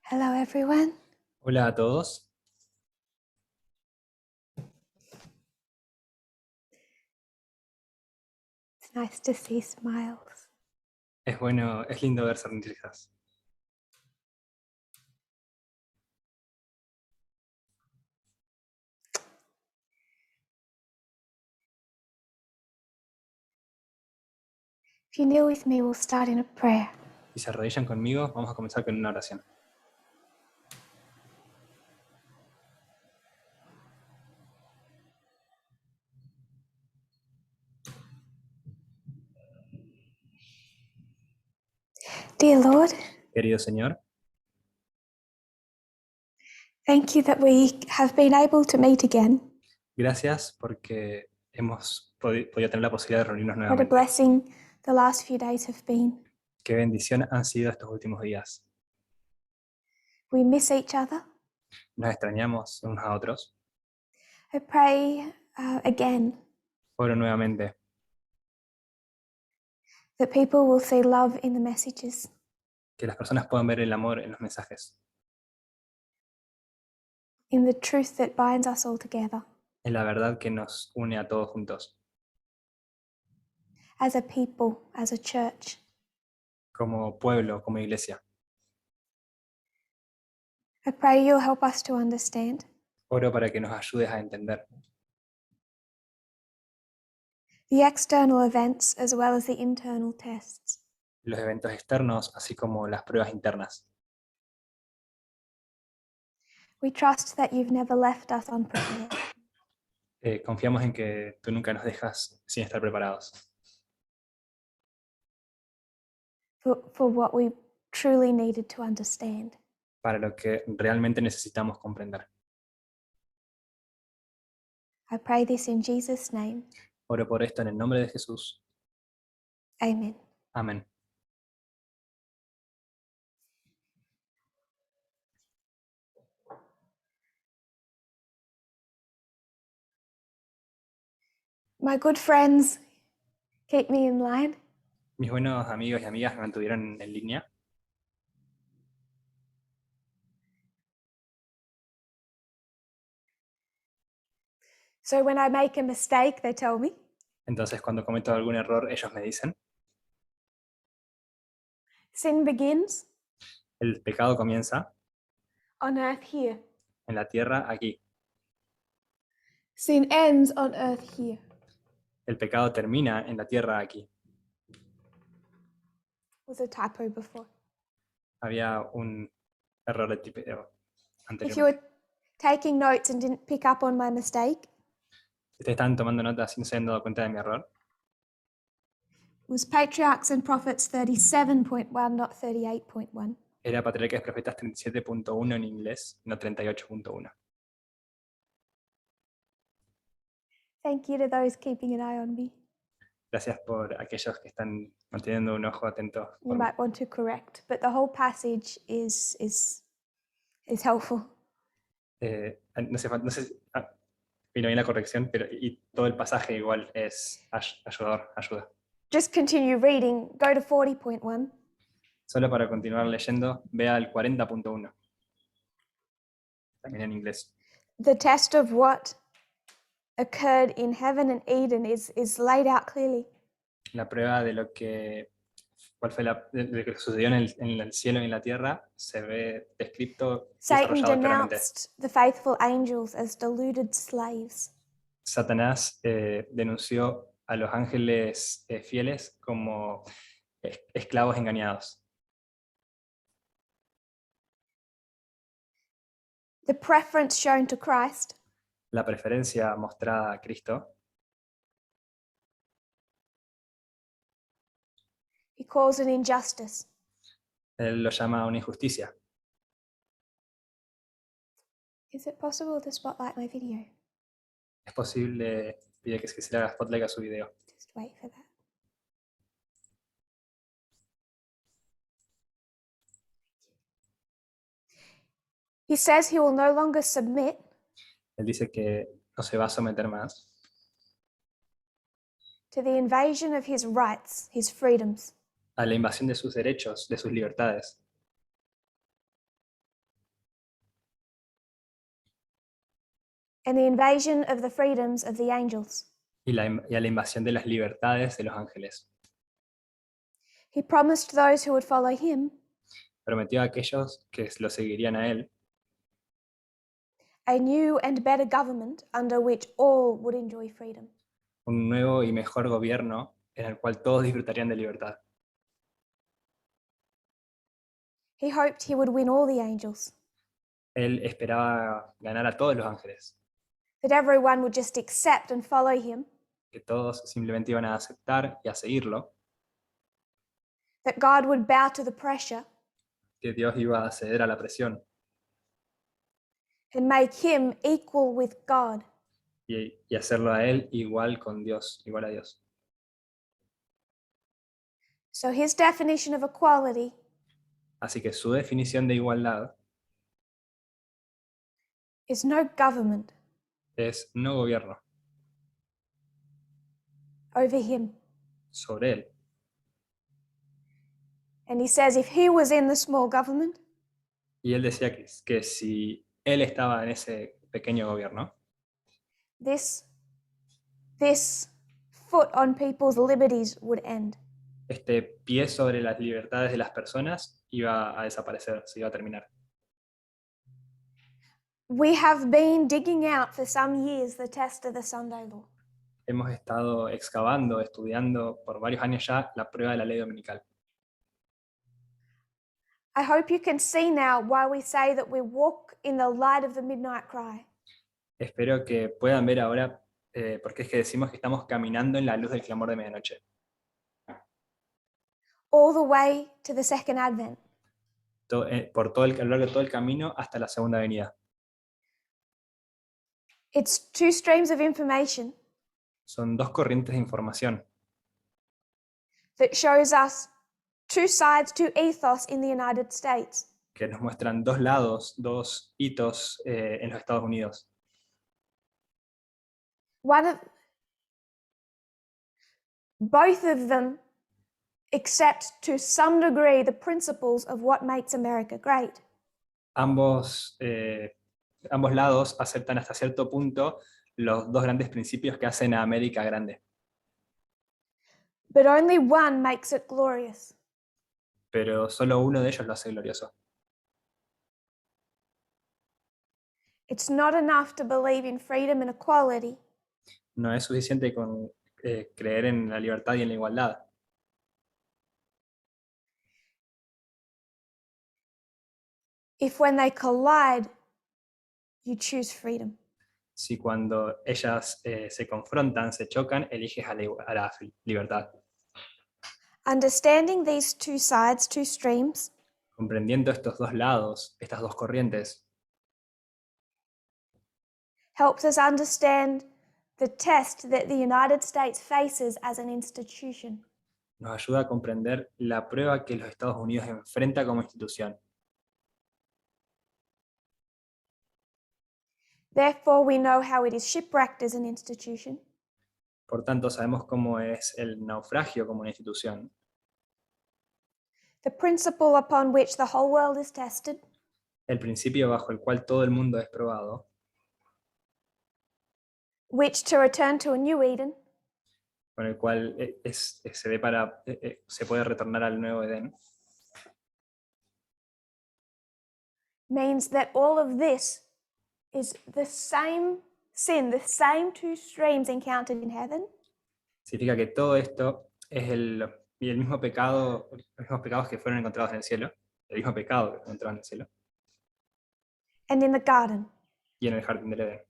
Hello, everyone. Hola a todos. It's nice to see smiles. Es lindo ver sonrisas. If you kneel with me, we'll start in a prayer. Si se arrodillan conmigo, vamos a comenzar con una oración. Dear Lord, Querido Señor, thank you that we have been able to meet again. gracias porque hemos podido tener la posibilidad de reunirnos What a nuevamente. blessing the last few days have been. Qué bendición han sido estos últimos días. We miss each other. Nos extrañamos unos a otros. I pray again Oro nuevamente that people will see love in the messages, que las personas puedan ver el amor en los mensajes, in the truth that binds us all together en la verdad que nos une a todos juntos, as a people, as a church. como pueblo, como iglesia. I pray you'll help us to understand Oro para que nos ayudes a entender the external events as well as the internal tests. los eventos externos, así como las pruebas internas. We trust that you've never left us unprepared. Confiamos en que tú nunca nos dejas sin estar preparados For what we truly needed to understand. para lo que realmente necesitamos comprender. I pray this in Jesus' name. Oro por esto en el nombre de Jesús. Amen. Amén. My good friends keep me in line. Mis buenos amigos y amigas me mantuvieron en línea. So when I make a mistake, they tell me. Entonces, cuando cometo algún error, ellos me dicen, Sin begins el pecado comienza on earth here. en la tierra aquí. Sin ends on earth here. El pecado termina en la tierra aquí. Was a typo before. Había un error de tipeo If you anteriormente. were taking notes and didn't pick up on my mistake, Si ustedes están tomando notas y no se han dado cuenta de mi error, it was Patriarchs and Prophets 37.1, not 38.1. era Patriarcas y Profetas 37.1 en inglés, no 38.1. Thank you to those keeping an eye on me. Gracias por aquellos que están manteniendo un ojo atento You por mí. might want to correct, but the whole passage is helpful. No sé, vino bien la corrección, pero y todo el pasaje igual es ayuda. Just continue reading. Go to 40.1. Solo para continuar leyendo, vea el 40.1. También en inglés. The test of what occurred in heaven and Eden is laid out clearly. La prueba de lo que, de lo que sucedió en el cielo y en la tierra se ve descrito y Satan desarrollado claramente. denounced the faithful angels as deluded slaves. Satanás denunció a los ángeles fieles como esclavos engañados. The preference shown to Christ La preferencia mostrada a Cristo, he calls an injustice. él lo llama una injusticia. Is it possible to spotlight my video? Es posible, pide que se le haga spotlight a su video. Just wait for that. He says he will no longer submit Él dice que no se va a someter más to the invasion of his rights, his freedoms. a la invasión de sus derechos, de sus libertades. and the invasion of the freedoms of the angels. y a la invasión de las libertades de los ángeles. He promised those who would follow him Prometió a aquellos que lo seguirían a él a new and better government under which all would enjoy freedom. un nuevo y mejor gobierno en el cual todos disfrutarían de libertad. He hoped he would win all the angels, Él esperaba ganar a todos los ángeles, that everyone would just accept and follow him, que todos simplemente iban a aceptar y a seguirlo, that God would bow to the pressure que Dios iba a ceder a la presión and make him equal with God. y hacerlo a él igual con Dios, igual a Dios. So his definition of equality Así que su definición de igualdad is no government es no gobierno over him. sobre él. And he says if he was in the small government, Y él decía que si él estaba en ese pequeño gobierno, this foot on people's liberties would end. este pie sobre las libertades de las personas iba a desaparecer, se iba a terminar. We have been digging out for some years the test of the Sunday law. Hemos estado excavando, estudiando por varios años ya la prueba de la ley dominical. I hope you can see now why we say that we walk in the light of the midnight cry. Espero que puedan ver ahora por qué es que decimos que estamos caminando en la luz del clamor de medianoche. All the way to the second advent. Por todo a lo largo de todo el camino hasta la segunda venida. It's two streams of information Son dos corrientes de información that shows us two sides, two ethos in the United States. que nos muestran dos lados, dos hitos en los Estados Unidos. Both of them accept to some degree the principles of what makes America great. Ambos lados aceptan hasta cierto punto los dos grandes principios que hacen a América grande. But only one makes it glorious. Pero solo uno de ellos lo hace glorioso. It's not enough to believe in freedom and equality No es suficiente con creer en la libertad y en la igualdad. if when they collide, you choose freedom. Si cuando ellas se confrontan, se chocan, eliges a la libertad. Understanding these two sides, two streams, Comprendiendo estos dos lados, estas dos corrientes, helps us understand the test that the United States faces as an institution. nos ayuda a comprender la prueba que los Estados Unidos enfrenta como institución. Therefore, we know how it is shipwrecked as an institution, Por tanto, sabemos cómo es el naufragio como una institución, the principle upon which the whole world is tested, el principio bajo el cual todo el mundo es probado, which, to return to a new Eden, con el cual se puede retornar al nuevo Edén, means that all of this is the same sin, the same two streams encountered in heaven, significa que todo esto es el mismo pecado, los mismos pecados que fueron encontrados en el cielo, el mismo pecado que fue encontrado en el cielo, and in the garden. y en el jardín del Edén.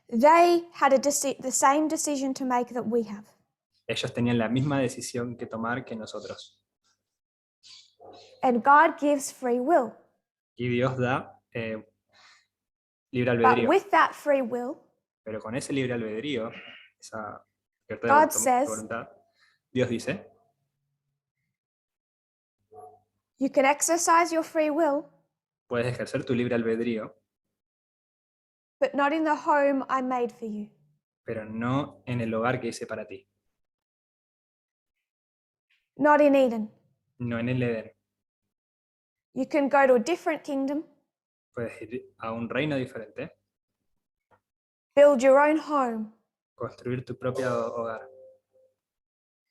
They had the same decision to make that we have. Ellos tenían la misma decisión que tomar que nosotros. And God gives free will. Y Dios da libre But albedrío. with that free will, Pero con ese libre albedrío, esa libertad God de says, voluntad, Dios dice, you can exercise your free will, puedes ejercer tu libre albedrío, but not in the home I made for you. pero no en el hogar que hice para ti, Not in Eden. no en el Edén. You can go to a different kingdom, Puedes ir a un reino diferente, build your own home. construir tu propio hogar.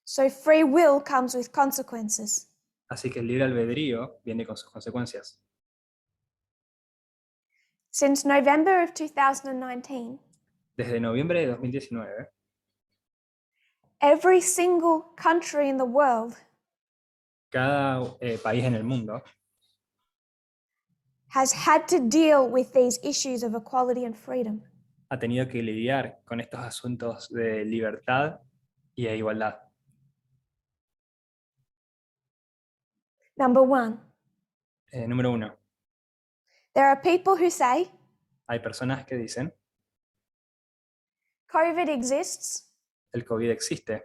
So free will comes with consequences. Así que el libre albedrío viene con sus consecuencias. Since November of 2019, Desde noviembre de 2019, every single country in the world cada país en el mundo has had to deal with these issues of equality and freedom. ha tenido que lidiar con estos asuntos de libertad y de igualdad. Number one, Número uno, there are people who say hay personas que dicen, COVID exists, el COVID existe,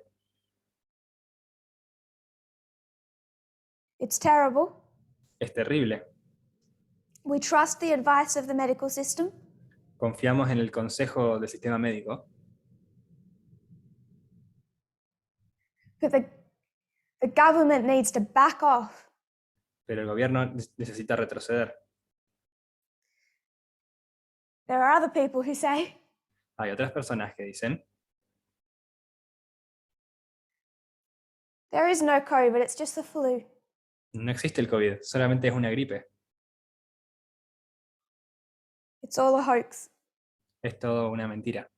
it's terrible, es terrible, we trust the advice of the medical system, confiamos en el consejo del sistema médico, but the government needs to back off. pero el gobierno necesita retroceder. There are other people who say Hay otras personas que dicen, there is no COVID, it's just the flu. no existe el COVID, solamente es una gripe, It's all a hoax. es todo una mentira,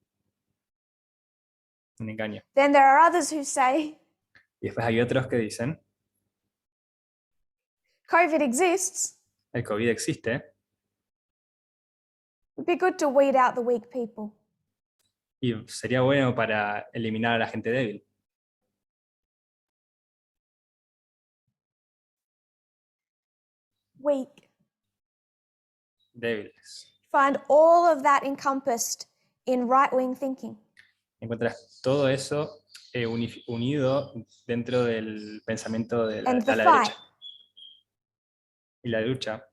un engaño. Then there are others who say Y después hay otros que dicen, COVID exists, el COVID existe it'd be good to weed out the weak people. y sería bueno para eliminar a la gente débil. Weak. Débiles. Find all of that encompassed in right-wing thinking. Encuentras todo eso unido dentro del pensamiento de And the a la fight. derecha. Y la lucha,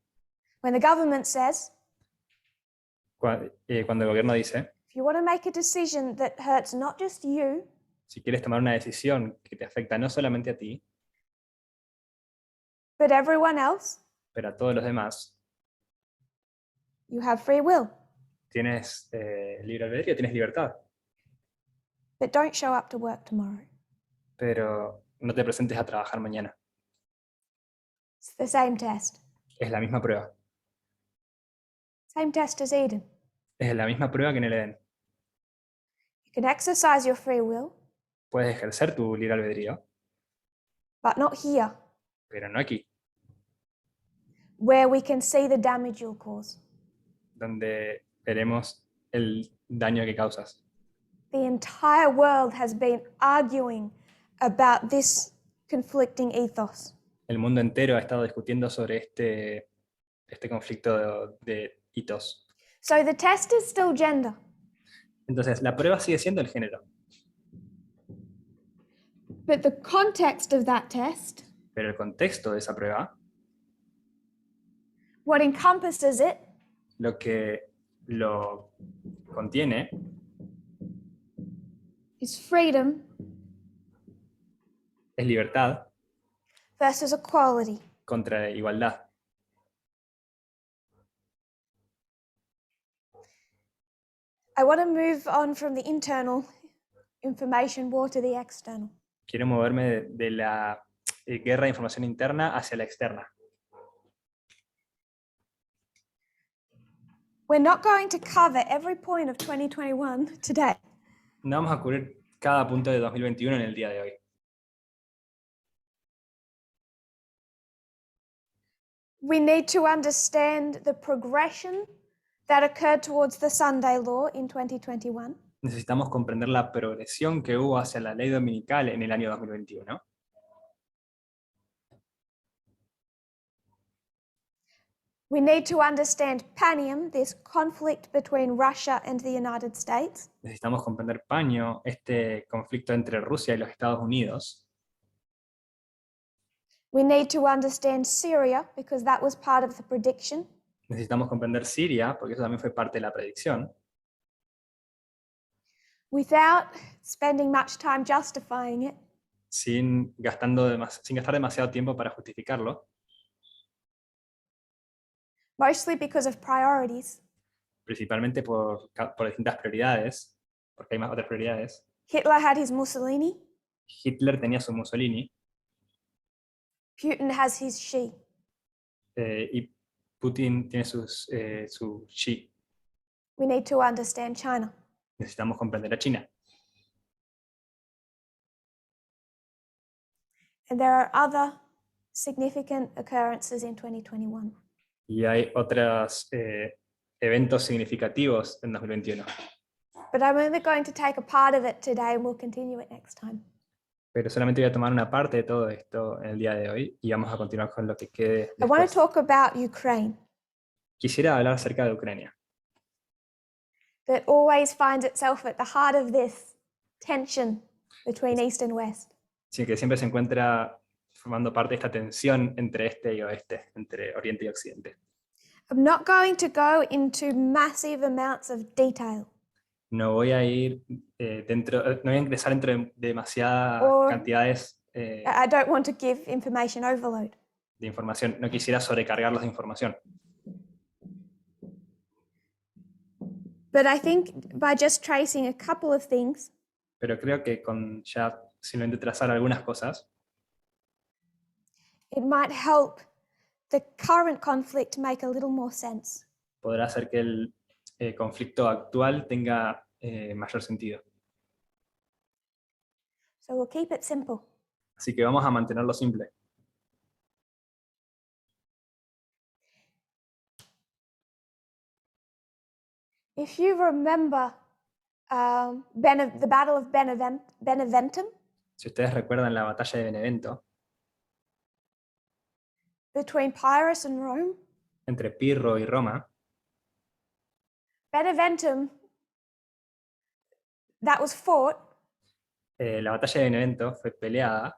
When the government says, cuando el gobierno dice, if you want to make a decision that hurts not just you, si quieres tomar una decisión que te afecta no solamente a ti, but everyone else, pero a todos los demás, you have free will. tienes libre albedrío, tienes libertad, But don't show up to work tomorrow. pero no te presentes a trabajar mañana. It's the same test. Es la misma prueba. Same test as Eden. Es la misma prueba que en el Edén. You can exercise your free will, Puedes ejercer tu libre albedrío, but not here, pero no aquí, where we can see the damage you'll cause. donde veremos el daño que causas. The entire world has been arguing about this conflicting ethos. El mundo entero ha estado discutiendo sobre este conflicto de hitos. So the test is still gender, Entonces, la prueba sigue siendo el género, but the context of that test, pero el contexto de esa prueba, what encompasses it, lo que lo contiene, is freedom es libertad versus equality. contra igualdad. I want to move on from the internal information war to the external. Quiero moverme de la guerra de información interna hacia la externa. We're not going to cover every point of 2021 today, No vamos a cubrir cada punto de 2021 en el día de hoy. we need to understand the progression that occurred towards the Sunday law in 2021. Necesitamos comprender la progresión que hubo hacia la ley dominical en el año 2021. We need to understand Panium, this conflict between Russia and the United States. Necesitamos comprender paño, este conflicto entre Rusia y los Estados Unidos. We need to understand Syria because that was part of the prediction. Necesitamos comprender Siria, porque eso también fue parte de la predicción. Without spending much time justifying it, Sin gastar demasiado tiempo para justificarlo. mostly because of priorities. principalmente por distintas prioridades, porque hay más otras prioridades. Hitler had his Mussolini, Hitler tenía su Mussolini Putin has his Xi. y Putin tiene su Xi. We need to understand China. Necesitamos comprender a China. And there are other significant occurrences in 2021. Y hay otros eventos significativos en 2021. But I'm only going to take a part of it today and we'll continue it next time. Pero solamente voy a tomar una parte de todo esto en el día de hoy y vamos a continuar con lo que quede I want to después. talk about Ukraine, Quisiera hablar acerca de Ucrania, that always finds itself at the heart of this tension between East and West. sí, que siempre se encuentra formando parte de esta tensión entre este y oeste, entre Oriente y Occidente. I'm not going to go into massive amounts of detail No voy a ir no voy a ingresar dentro de demasiadas Or- cantidades I don't want to give information overload. de información. No quisiera sobrecargarlos de información. But I think by just tracing a couple of things, Pero creo que con ya simplemente trazar algunas cosas, it might help the current conflict make a little more sense. podrá hacer que el conflicto actual tenga mayor sentido. So we'll keep it simple. Así que vamos a mantenerlo simple. If you remember the Battle of Beneventum Si ustedes recuerdan la batalla de Benevento, between Pyrrhus and Rome, entre Pirro y Roma, Beneventum, that was fought la batalla de Benevento fue peleada.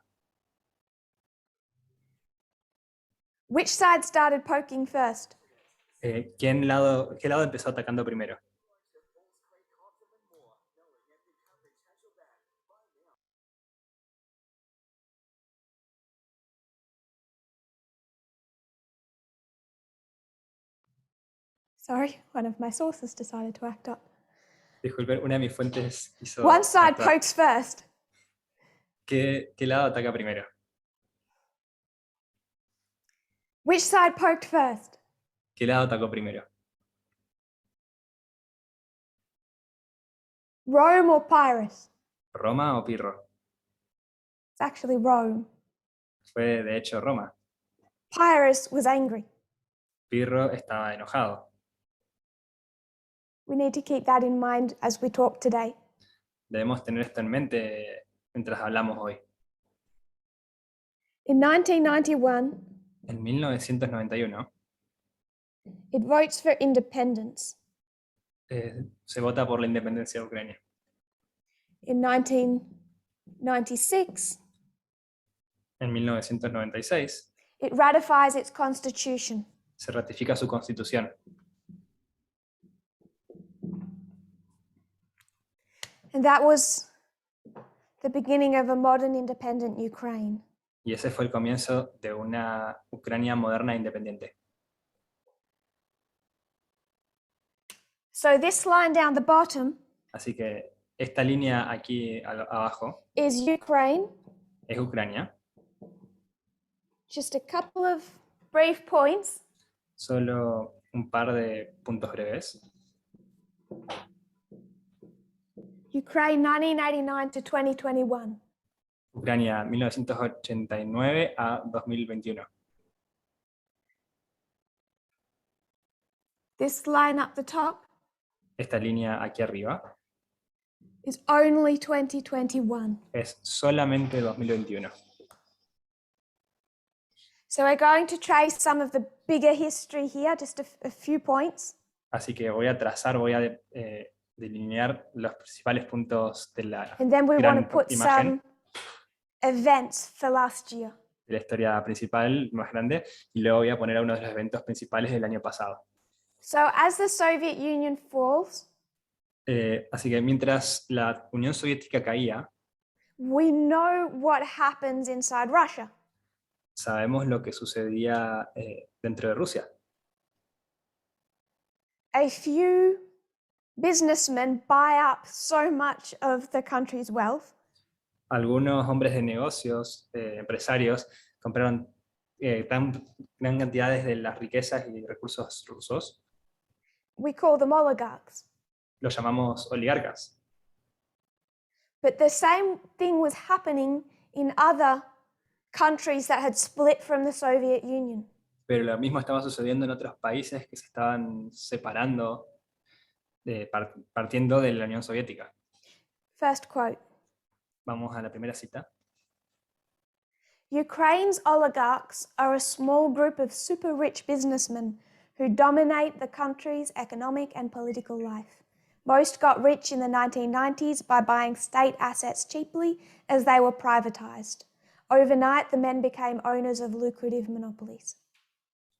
Which side started poking first? ¿Qué lado empezó atacando primero? Sorry, one of my sources decided to act up. Disculpen, una de mis fuentes hizo One side actuar. pokes first. ¿Qué lado ataca primero? Which side poked first? ¿Qué lado atacó primero? Rome or Pyrrhus? ¿Roma o Pirro? It's actually Rome. Fue de hecho Roma. Pyrrhus was angry. Pirro estaba enojado. We need to keep that in mind as we talk today. Debemos tener esto en mente mientras hablamos hoy. In 1991, En 1991 it votes for independence. se vota por la independencia de Ucrania. In 1996, En 1996 it ratifies its constitution. se ratifica su constitución. And that was the beginning of a modern independent Ukraine. Y ese fue el comienzo de una Ucrania moderna e independiente. So this line down the bottom Así que esta línea aquí abajo is Ukraine. es Ucrania. Just a couple of brief points. Solo un par de puntos breves. Ukraine 1989 to 2021. Ucrania 1989 a 2021. This line up the top Esta línea aquí arriba is only 2021. es solamente 2021. So we're going to trace some of the bigger history here, just a few points. Así que voy a delinear los principales puntos de la And then we want gran to put imagen some events for last year. de la historia principal más grande y luego voy a poner a uno de los eventos principales del año pasado. So as the Soviet Union falls, Así que mientras la Unión Soviética caía, we know what happens inside Russia. sabemos lo que sucedía dentro de Rusia. a few businessmen buy up so much of the country's wealth Algunos hombres de negocios, empresarios, compraron tan gran cantidades de las riquezas y recursos rusos, we call them oligarchs. los llamamos oligarcas. But the same thing was happening in other countries that had split from the Soviet Union. Pero lo mismo estaba sucediendo en otros países que se estaban separando, partiendo de la Unión Soviética. First quote. Vamos a la primera cita. Ukraine's oligarchs are a small group of super rich businessmen who dominate the country's economic and political life. Most got rich in the 1990s by buying state assets cheaply as they were privatized. Overnight, the men became owners of lucrative monopolies.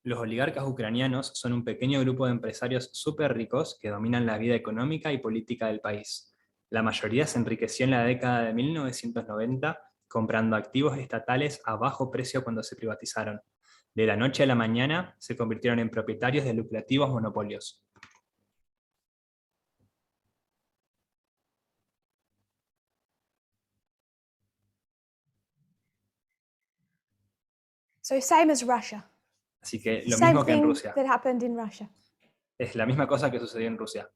Los oligarcas ucranianos son un pequeño grupo de empresarios súper ricos que dominan la vida económica y política del país. La mayoría se enriqueció en la década de 1990 comprando activos estatales a bajo precio cuando se privatizaron. De la noche a la mañana se convirtieron en propietarios de lucrativos monopolios. So same as Russia. Así que lo Same mismo que en thing Rusia. that happened in Russia. Es la misma cosa que sucedió en Rusia.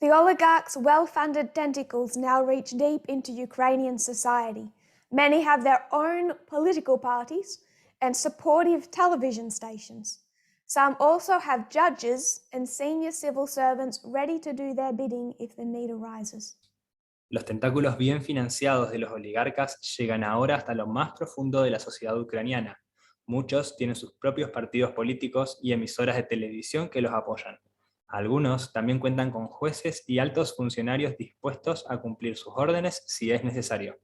The oligarchs' well-funded tentacles now reach deep into Ukrainian society. Many have their own political parties and supportive television stations. Some also have judges and senior civil servants ready to do their bidding if the need arises. Los tentáculos bien financiados de los oligarcas llegan ahora hasta lo más profundo de la sociedad ucraniana. Muchos tienen sus propios partidos políticos y emisoras de televisión que los apoyan. Algunos también cuentan con jueces y altos funcionarios dispuestos a cumplir sus órdenes si es necesario.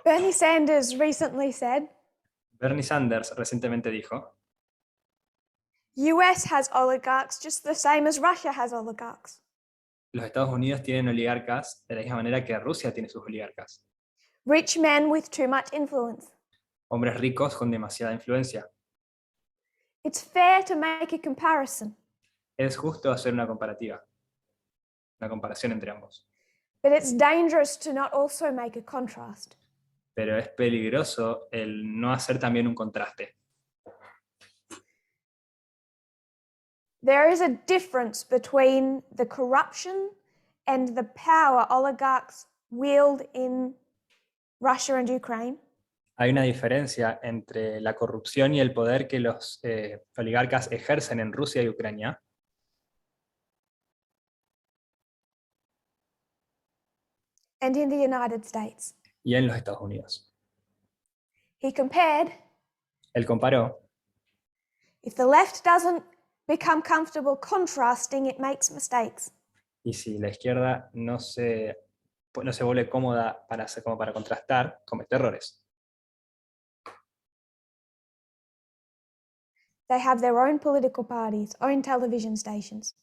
Bernie Sanders recently said, Bernie Sanders recientemente dijo: US has oligarchs just the same as Russia has oligarchs. los Estados Unidos tienen oligarcas de la misma manera que Rusia tiene sus oligarcas. Rich men with too much influence. Hombres ricos con demasiada influencia. It's fair to make a comparison, Es justo hacer una comparativa, una comparación entre ambos. but it's dangerous to not also make a contrast. Pero es peligroso el no hacer también un contraste. There is a difference between the corruption and the power oligarchs wield in Russia and Ukraine, Hay una diferencia entre la corrupción y el poder que los oligarcas ejercen en Rusia y Ucrania, and in the United States. y en los Estados Unidos. He compared, Él comparó: if the left doesn't become comfortable contrasting, it makes mistakes. y si la izquierda no se vuelve cómoda como para contrastar, comete errores. They have their own political parties, own television stations.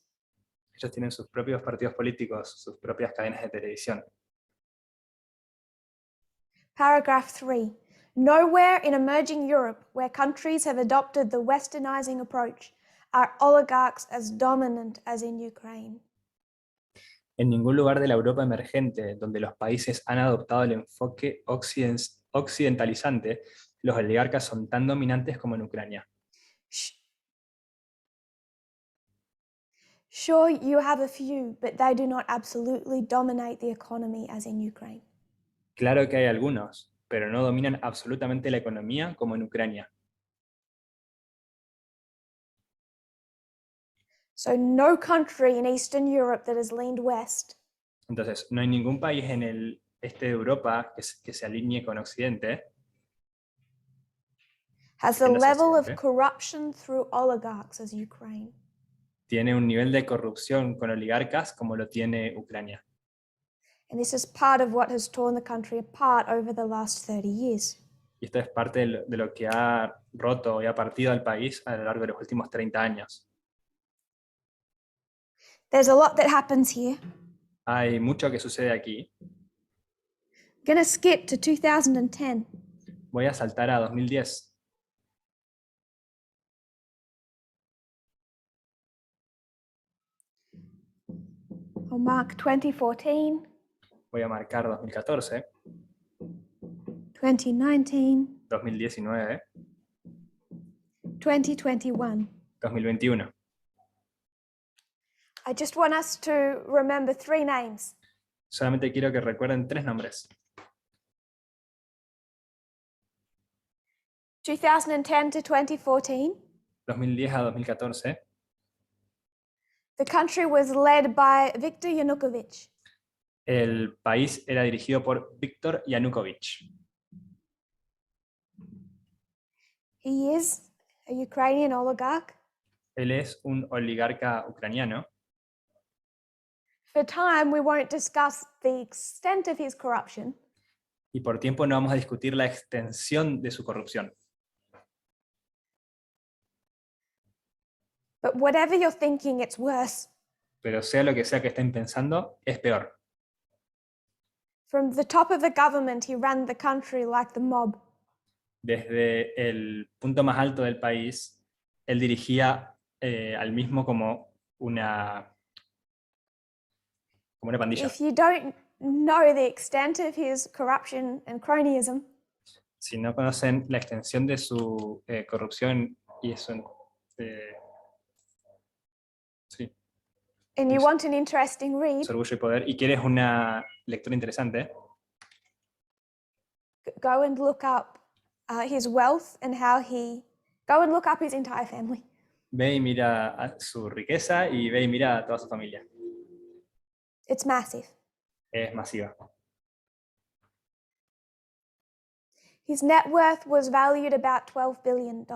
Ellos tienen sus propios partidos políticos, sus propias cadenas de televisión. Paragraph 3. Nowhere in emerging Europe, where countries have adopted the westernizing approach, are oligarchs as dominant as in Ukraine. En ningún lugar de la Europa emergente, donde los países han adoptado el enfoque occidentalizante, los oligarcas son tan dominantes como en Ucrania. Sure, you have a few, but they do not absolutely dominate the economy as in Ukraine. Claro que hay algunos, pero no dominan absolutamente la economía como en Ucrania. So no country in Eastern Europe that has leaned west Entonces, no hay ningún país en el este de Europa que se alinee con Occidente, has the que no sea level of occidente. corruption through oligarchs as Ukraine. Tiene un nivel de corrupción con oligarcas como lo tiene Ucrania. And this is part of what has torn the country apart over the last 30 years. Y esto es parte de lo que ha roto y ha partido al país a lo largo de los últimos 30 años. There's a lot that happens here. Hay mucho que sucede aquí. Gonna skip to 2010. Voy a saltar a 2010. I'll mark 2014, Voy a marcar 2014, 2019, 2019, 2021. 2021. I just want us to remember 3 names. Solamente quiero que recuerden 3 nombres. 2010 to 2014, 2010 a 2014, the country was led by Viktor Yanukovych. el país era dirigido por Viktor Yanukovych. He is a Ukrainian oligarch. Él es un oligarca ucraniano. For time, we won't discuss the extent of his corruption, Y por tiempo no vamos a discutir la extensión de su corrupción. but whatever you're thinking, it's worse. Pero sea lo que sea que estén pensando, es peor. From the top of the government, he ran the country like the mob. Desde el punto más alto del país, él dirigía al mismo como una pandilla. If you don't know the extent of his corruption and cronyism, Si no conocen la extensión de su corrupción y sí, and you Yes. want an interesting read, su orgullo y poder, y quieres una lectura interesante, go and look up his wealth and how he. Go and look up his entire family. ve y mira a su riqueza y ve y mira a toda su familia. It's massive. Es masiva. His net worth was valued about $12 billion.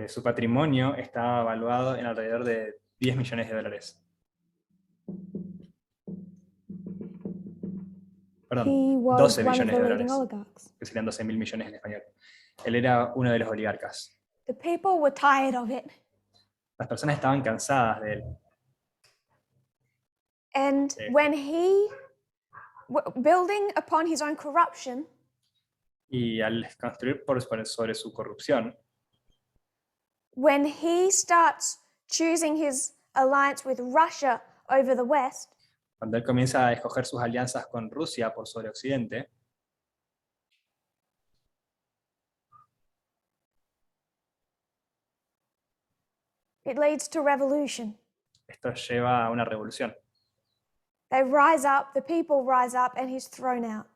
Su patrimonio estaba evaluado en alrededor de 10 millones de dólares. Perdón, He was 12 one of millones the de leading dólares, oligarchs. que serían 12.000 millones en español. Él era uno de los oligarcas. The people were tired of it. Las personas estaban cansadas de él. And when he, building upon his own corruption, Y al construir sobre su corrupción, when he starts choosing his alliance with Russia over the West, cuando él comienza a escoger sus alianzas con Rusia por sobre Occidente, it leads to revolution. esto lleva a una revolución. They rise up, the people rise up, and he's thrown out.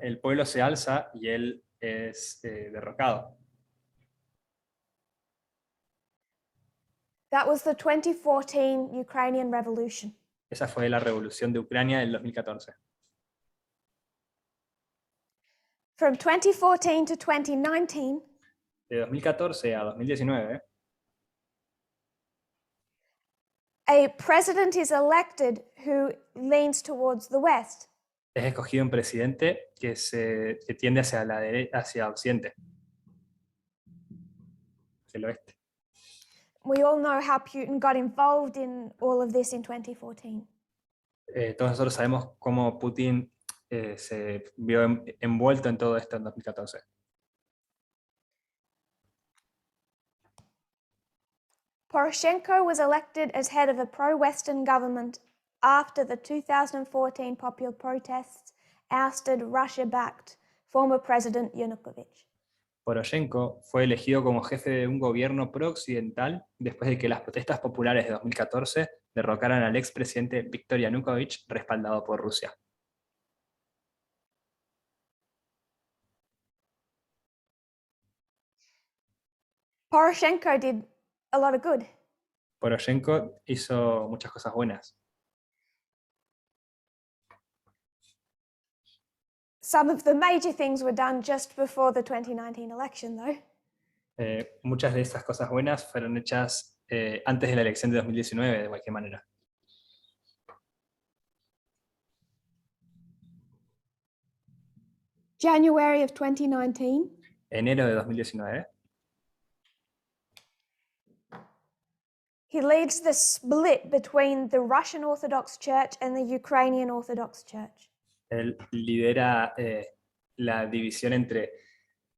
El pueblo se alza y él es derrocado. That was the 2014 Ukrainian Revolution. Esa fue la revolución de Ucrania del 2014. From 2014 to 2019, De 2014 a 2019, a president is elected who leans towards the West. es escogido un presidente que tiende hacia Occidente, hacia el oeste. We all know how Putin got involved in all of this in 2014. Todos nosotros sabemos cómo Putin se vio envuelto en todo esto en 2014. Poroshenko was elected as head of a pro-Western government after the 2014 popular protests ousted Russia-backed former President Yanukovych. Poroshenko fue elegido como jefe de un gobierno pro-occidental después de que las protestas populares de 2014 derrocaran al expresidente Viktor Yanukovych, respaldado por Rusia. Poroshenko did a lot of good. Poroshenko hizo muchas cosas buenas. Some of the major things were done just before the 2019 election, though. Muchas de esas cosas buenas fueron hechas antes de la elección de 2019, de cualquier manera. January of 2019, Enero de 2019, he leads the split between the Russian Orthodox Church and the Ukrainian Orthodox Church. Él lidera la división entre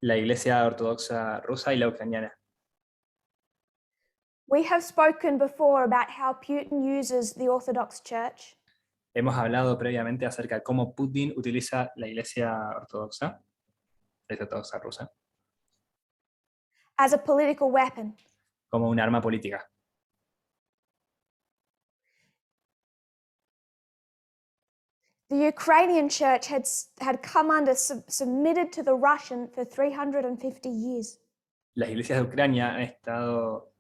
la Iglesia Ortodoxa rusa y la ucraniana. We have spoken before about how Putin uses the Orthodox Church Hemos hablado previamente acerca de cómo Putin utiliza la Iglesia Ortodoxa rusa, as a political weapon. como un arma política. The Ukrainian church had come under, submitted to the Russian for 350 years. Las iglesias de Ucrania han estado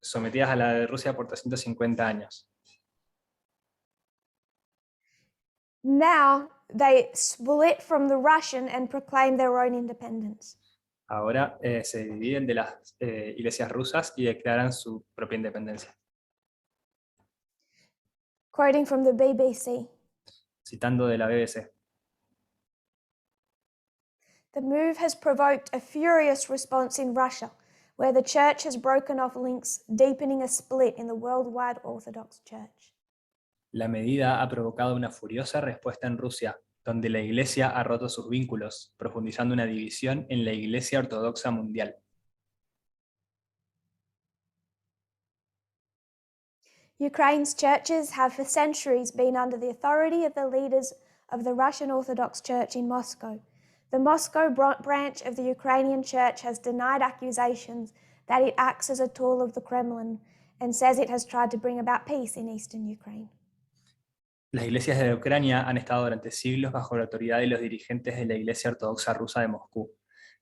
sometidas a la de Rusia por 350 años. Now they split from the Russian and proclaim their own independence. Ahora se dividen de las iglesias rusas y declaran su propia independencia. Quoting from the BBC, Citando de la BBC. the move has provoked a furious response in Russia, where the church has broken off links, deepening a split in the worldwide Orthodox Church. La medida ha provocado una furiosa respuesta en Rusia, donde la Iglesia ha roto sus vínculos, profundizando una división en la Iglesia Ortodoxa mundial. Ukraine's churches have for centuries been under the authority of the leaders of the Russian Orthodox Church in Moscow. The Moscow branch of the Ukrainian Church has denied accusations that it acts as a tool of the Kremlin and says it has tried to bring about peace in eastern Ukraine. Las iglesias de Ucrania han estado durante siglos bajo la autoridad de los dirigentes de la Iglesia Ortodoxa rusa de Moscú.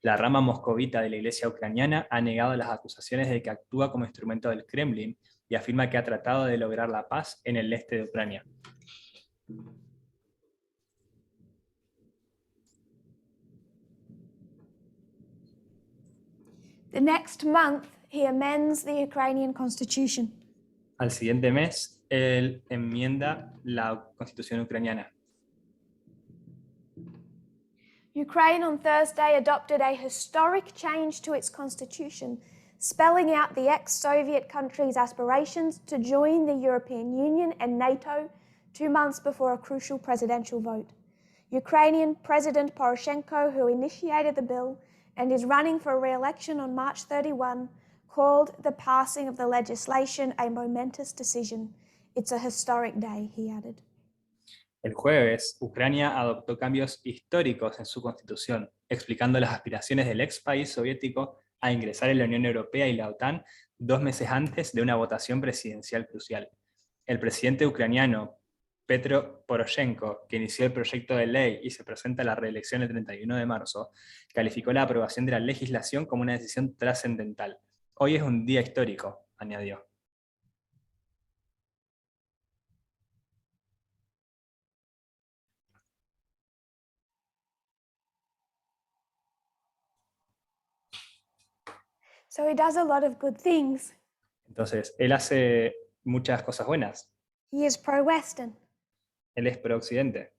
La rama moscovita de la Iglesia ucraniana ha negado las acusaciones de que actúa como instrumento del Kremlin y afirma que ha tratado de lograr la paz en el este de Ucrania. The next month, he amends the Ukrainian constitution. Al siguiente mes, él enmienda la constitución ucraniana. Ukraine on Thursday adopted a historic change to its constitution, spelling out the ex-Soviet country's aspirations to join the European Union and NATO 2 months before a crucial presidential vote. Ukrainian President Poroshenko, who initiated the bill and is running for re-election on March 31, called the passing of the legislation a momentous decision. It's a historic day, he added. El jueves, Ucrania adoptó cambios históricos en su constitución, explicando las aspiraciones del ex país soviético a ingresar en la Unión Europea y la OTAN 2 meses antes de una votación presidencial crucial. El presidente ucraniano, Petro Poroshenko, que inició el proyecto de ley y se presenta a la reelección el 31 de marzo, calificó la aprobación de la legislación como una decisión trascendental. Hoy es un día histórico, añadió. So he does a lot of good things. Entonces, él hace muchas cosas buenas. He is pro-Western. Él es pro-occidente.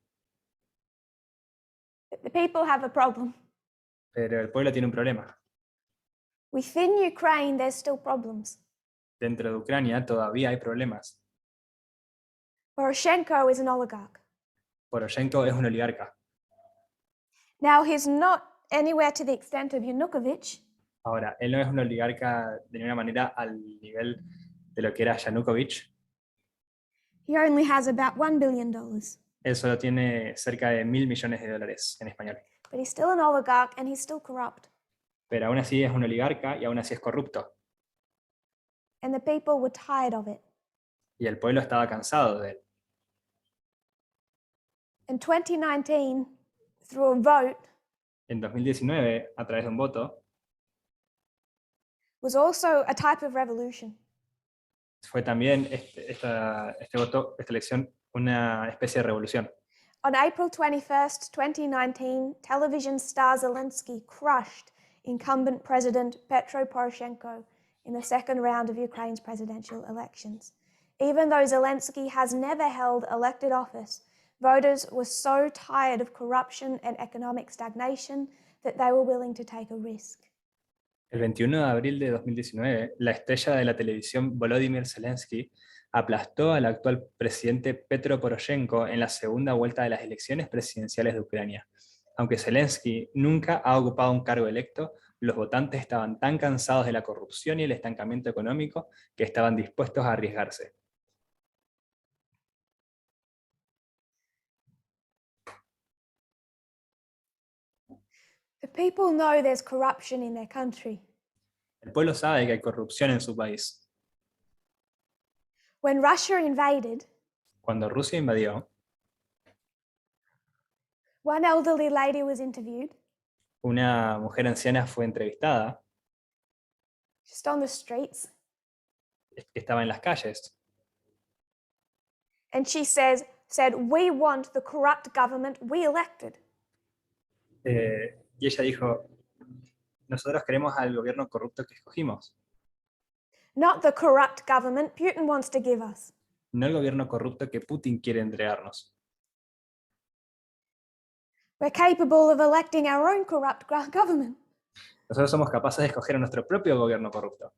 But the people have a problem. Pero el pueblo tiene un problema. Within Ukraine, there's still problems. Dentro de Ucrania todavía hay problemas. Poroshenko is an oligarch. Poroshenko es un oligarca. Now, he's not anywhere to the extent of Yanukovych, Ahora, él no es un oligarca de ninguna manera al nivel de lo que era Yanukovych. he only has about $1 billion. Él solo tiene cerca de $1.000 millones en español. But he's still an oligarch and he's still corrupt. Pero aún así es un oligarca y aún así es corrupto. And the people were tired of it. Y el pueblo estaba cansado de él. In 2019, through a vote, En 2019, a través de un voto, was also a type of revolution. fue también esta elección una especie de revolución. On April 21st, 2019, television star Zelensky crushed incumbent President Petro Poroshenko in the second round of Ukraine's presidential elections. Even though Zelensky has never held elected office, voters were so tired of corruption and economic stagnation that they were willing to take a risk. El 21 de abril de 2019, la estrella de la televisión Volodymyr Zelensky aplastó al actual presidente Petro Poroshenko en la segunda vuelta de las elecciones presidenciales de Ucrania. Aunque Zelensky nunca ha ocupado un cargo electo, los votantes estaban tan cansados de la corrupción y el estancamiento económico que estaban dispuestos a arriesgarse. The people know there's corruption in their country. El pueblo sabe que hay corrupción en su país. When Russia invaded, Cuando Rusia invadió, one elderly lady was interviewed una mujer anciana fue entrevistada, just on the streets, estaba en las calles, and she said, "We want the corrupt government we elected." y ella dijo, nosotros queremos al gobierno corrupto que escogimos, Not the corrupt government Putin wants to give us. no el gobierno corrupto que Putin quiere entregarnos. We're capable of electing our own corrupt government. Nosotros somos capaces de escoger a nuestro propio gobierno corrupto.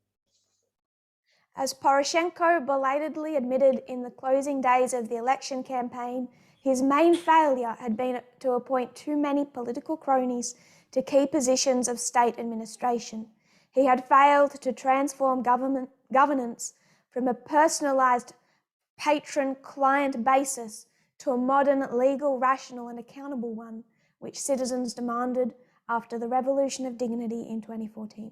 As Poroshenko belatedly admitted in the closing days of the election campaign, his main failure had been to appoint too many political cronies to key positions of state administration. He had failed to transform governance from a personalized patron-client basis to a modern, legal, rational and accountable one, which citizens demanded after the Revolution of Dignity in 2014.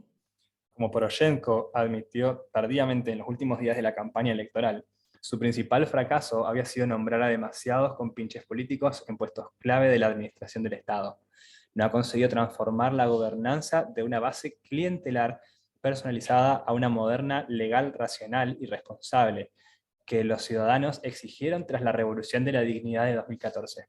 Como Poroshenko admitió tardíamente en los últimos días de la campaña electoral, su principal fracaso había sido nombrar a demasiados compinches políticos en puestos clave de la administración del Estado. No ha conseguido transformar la gobernanza de una base clientelar personalizada a una moderna, legal, racional y responsable, que los ciudadanos exigieron tras la Revolución de la Dignidad de 2014.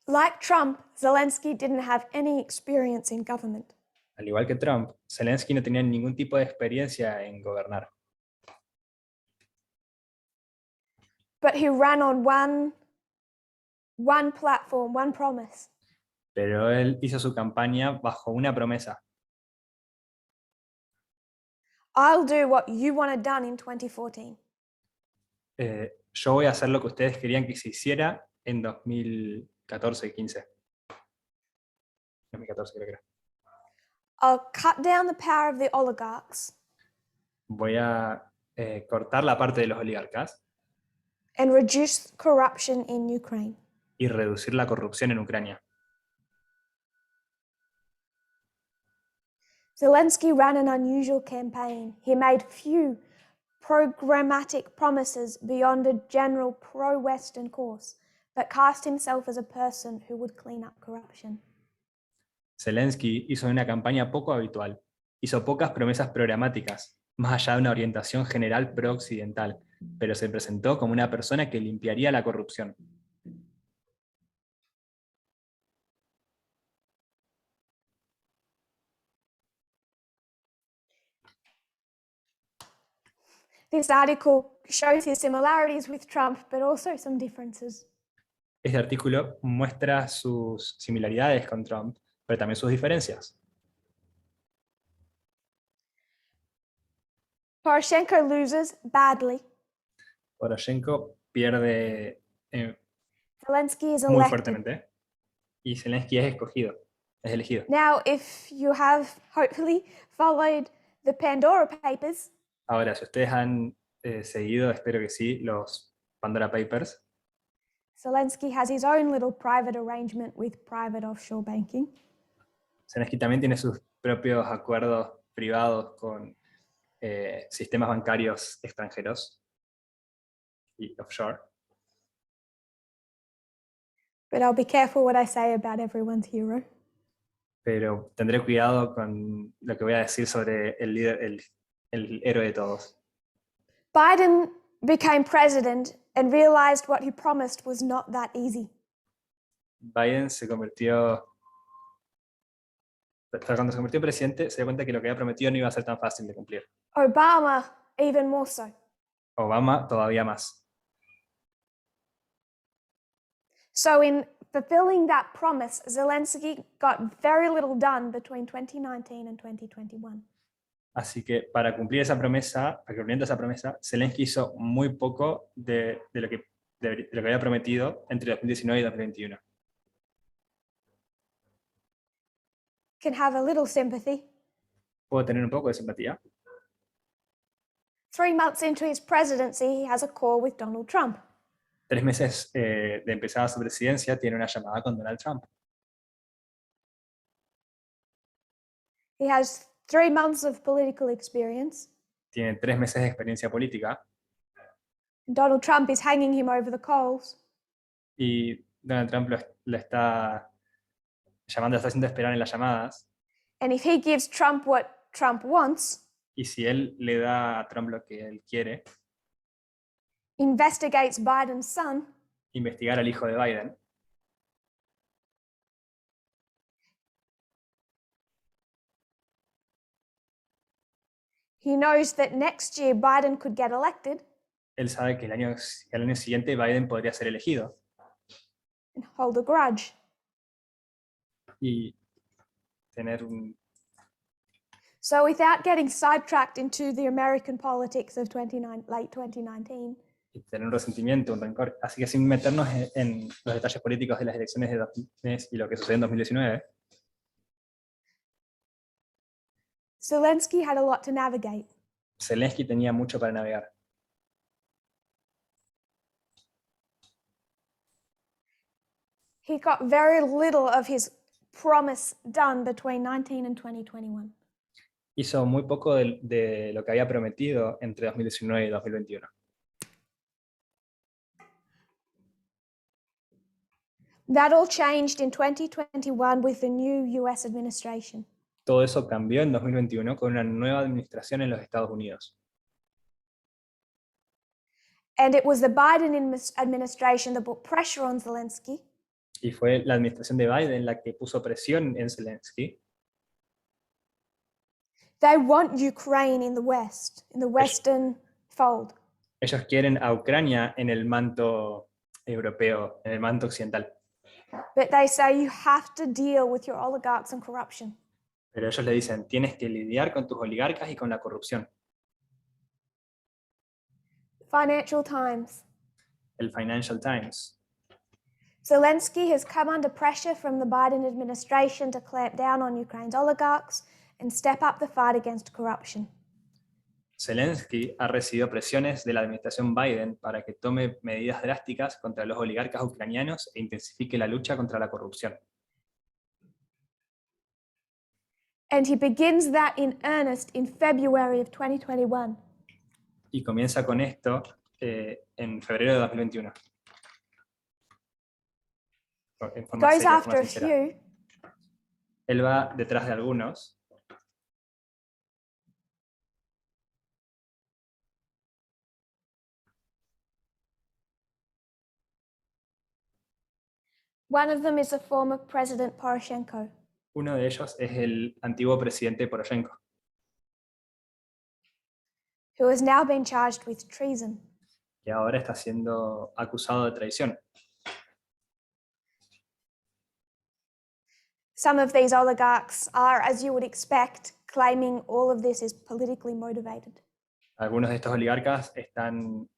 Like Trump, Zelensky didn't have any experience in government. Al igual que Trump, Zelensky no tenía ningún tipo de experiencia en gobernar. But he ran on one platform, one promise. Pero él hizo su campaña bajo una promesa. I'll do what you wanted done in 2014. Yo voy a hacer lo que ustedes querían que se hiciera en 2014-15. 2014 creo que era. I'll cut down the power of the oligarchs Voy a cortar la parte de los oligarcas and reduce corruption in Ukraine. y reducir la corrupción en Ucrania. Zelensky ran an unusual campaign. He made few programmatic promises beyond a general pro-Western course, but cast himself as a person who would clean up corruption. Zelensky hizo una campaña poco habitual. Hizo pocas promesas programáticas, más allá de una orientación general pro-occidental, pero se presentó como una persona que limpiaría la corrupción. This article shows his similarities with Trump, but also some differences. Este artículo muestra sus similaridades con Trump, pero también sus diferencias. Poroshenko loses badly. Poroshenko pierde Zelensky is muy elected. fuertemente y Zelensky es escogido, es elegido. Now, if you have hopefully followed the Pandora Papers, Ahora, si ustedes han seguido, espero que sí, los Pandora Papers, Zelensky has his own little private arrangement with private offshore banking. Zelensky también tiene sus propios acuerdos privados con sistemas bancarios extranjeros y offshore. But I'll be careful what I say about everyone's hero. Pero tendré cuidado con lo que voy a decir sobre el líder, el héroe de todos. Biden became president and realized what he promised was not that easy. Biden se convirtió, cuando se convirtió en presidente, se dio cuenta que lo que había prometido no iba a ser tan fácil de cumplir. Obama, even more so. Obama todavía más. So in fulfilling that promise, Zelensky got very little done between 2019 and 2021. Así que para cumplir esa promesa, para cumplir esa promesa, Zelensky hizo muy poco de lo que había prometido entre 2019 y 2021. Can have a little sympathy. ¿Puedo tener un poco de simpatía? 3 months into his presidency, he has a call with Donald Trump. 3 meses de empezada su presidencia, tiene una llamada con Donald Trump. He has 3 months of political experience. Tiene 3 meses de experiencia política. Donald Trump is hanging him over the coals. Y Donald Trump lo está llamando, lo está haciendo esperar en las llamadas. And if he gives Trump what Trump wants, Y si él le da a Trump lo que él quiere, investigates Biden's son, investigar al hijo de Biden, he knows that next year Biden could get elected él sabe que el año siguiente Biden podría ser elegido and hold a grudge. y tener un... So without getting sidetracked into the American politics of late 2019, y tener un resentimiento, un rencor. Así que sin meternos en los detalles políticos de las elecciones de 2010 y lo que sucedió en 2019, Zelensky had a lot to navigate. Zelensky tenía mucho para navegar. He got very little of his promise done between 19 and 2021. Hizo muy poco de lo que había prometido entre 2019 y 2021. That all changed in 2021 with the new US administration. Todo eso cambió en 2021 con una nueva administración en los Estados Unidos. And it was the Biden administration that put pressure on Zelensky Y fue la administración de Biden la que puso presión en Zelensky. They want Ukraine in the West, in the Western fold. Ellos quieren a Ucrania en el manto europeo, en el manto occidental. But they say you have to deal with your oligarchs and corruption. Pero ellos le dicen, tienes que lidiar con tus oligarcas y con la corrupción. Financial Times. El Financial Times. Zelensky has come under pressure from the Biden administration to clamp down on Ukraine's oligarchs and step up the fight against corruption. Zelensky ha recibido presiones de la administración Biden para que tome medidas drásticas contra los oligarcas ucranianos e intensifique la lucha contra la corrupción. And he begins that in earnest in February of 2021. Y comienza con esto en febrero de 2021. He goes after a few. Él va detrás de algunos. One of them is the former President Poroshenko. Uno de ellos es el antiguo presidente Poroshenko, who has now been charged with treason. que ahora está siendo acusado de traición. Some of these oligarchs are, as you would expect, claiming all of this is politically motivated. Algunos de estos oligarcas están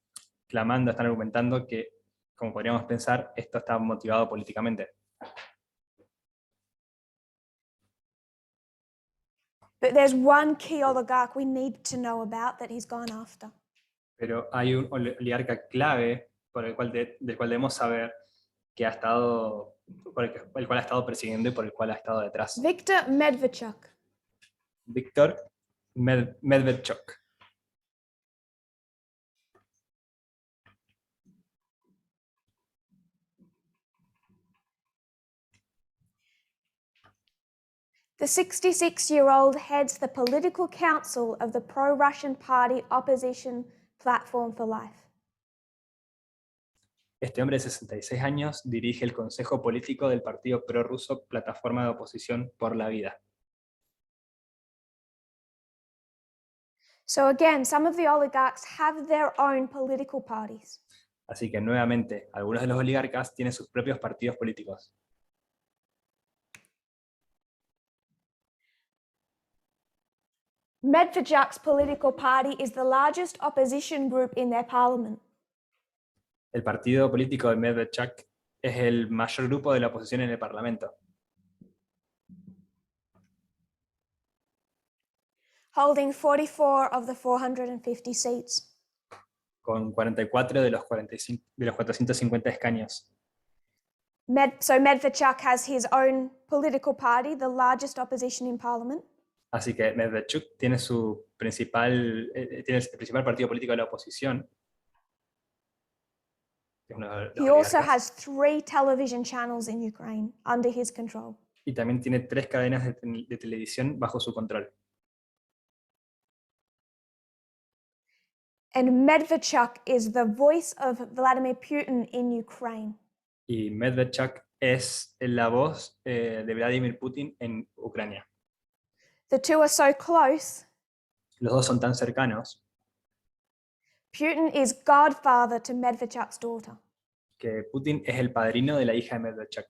clamando, están argumentando que, como podríamos pensar, esto está motivado políticamente. But there's one key oligarch we need to know about that he's gone after. Pero hay un oligarca clave del cual debemos saber que ha estado, por el cual ha estado persiguiendo y por el cual ha estado detrás. Viktor Medvedchuk. Viktor Medvedchuk. The 66-year-old heads the political council of the pro-Russian party opposition Platform for Life. Este hombre de 66 años dirige el consejo político del partido prorruso Plataforma de Oposición por la Vida. So again, some of the oligarchs have their own political parties. Así que nuevamente, algunos de los oligarcas tienen sus propios partidos políticos. Medvedchuk's political party is the largest opposition group in their parliament. El partido político de Medvedchuk es el mayor grupo de la oposición en el Parlamento, holding 44 of the 450 seats. con 44 de los 450 escaños. So Medvedchuk has his own political party, the largest opposition in parliament. Así que Medvedchuk tiene tiene el principal partido político de la oposición, que es uno de los He also oligarcas, has 3 television channels in Ukraine under his control. y también tiene 3 cadenas de televisión bajo su control. And Medvedchuk is the voice of Vladimir Putin in Ukraine. Y Medvedchuk es la voz de Vladimir Putin en Ucrania. The two are so close. Los dos son tan cercanos Putin is godfather to Medvedchuk's daughter. que Putin es el padrino de la hija de Medvedchuk.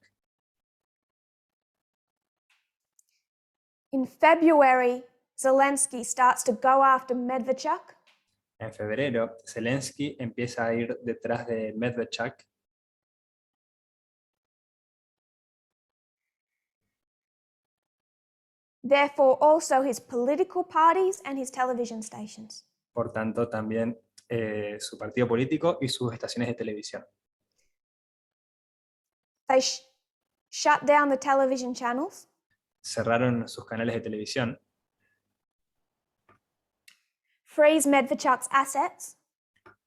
In February, Zelensky starts to go after Medvedchuk. En febrero, Zelensky empieza a ir detrás de Medvedchuk, Therefore, also his political parties and his television stations. por tanto también su partido político y sus estaciones de televisión. They shut down the television channels, Cerraron sus canales de televisión, freeze Medvedchuk's assets,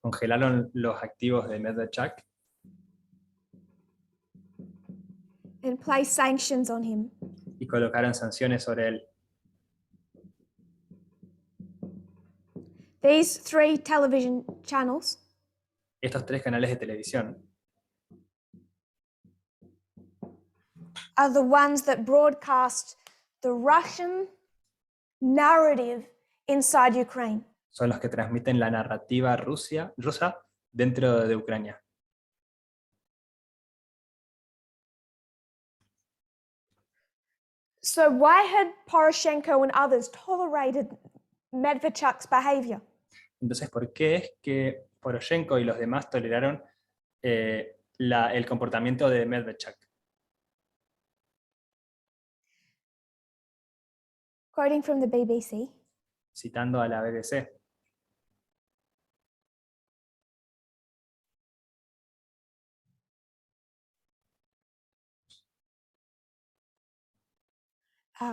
congelaron los activos de Medvedchuk and place sanctions on him. y colocaron sanciones sobre él. These 3 television channels Estos 3 canales de televisión are the ones that broadcast the Russian narrative inside Ukraine. son los que transmiten la narrativa rusa dentro de Ucrania. So why had Poroshenko and others tolerated Medvedchuk's behavior? Entonces, ¿por qué es que Poroshenko y los demás toleraron el comportamiento de Medvedchuk? Quoting from the BBC, Citando a la BBC.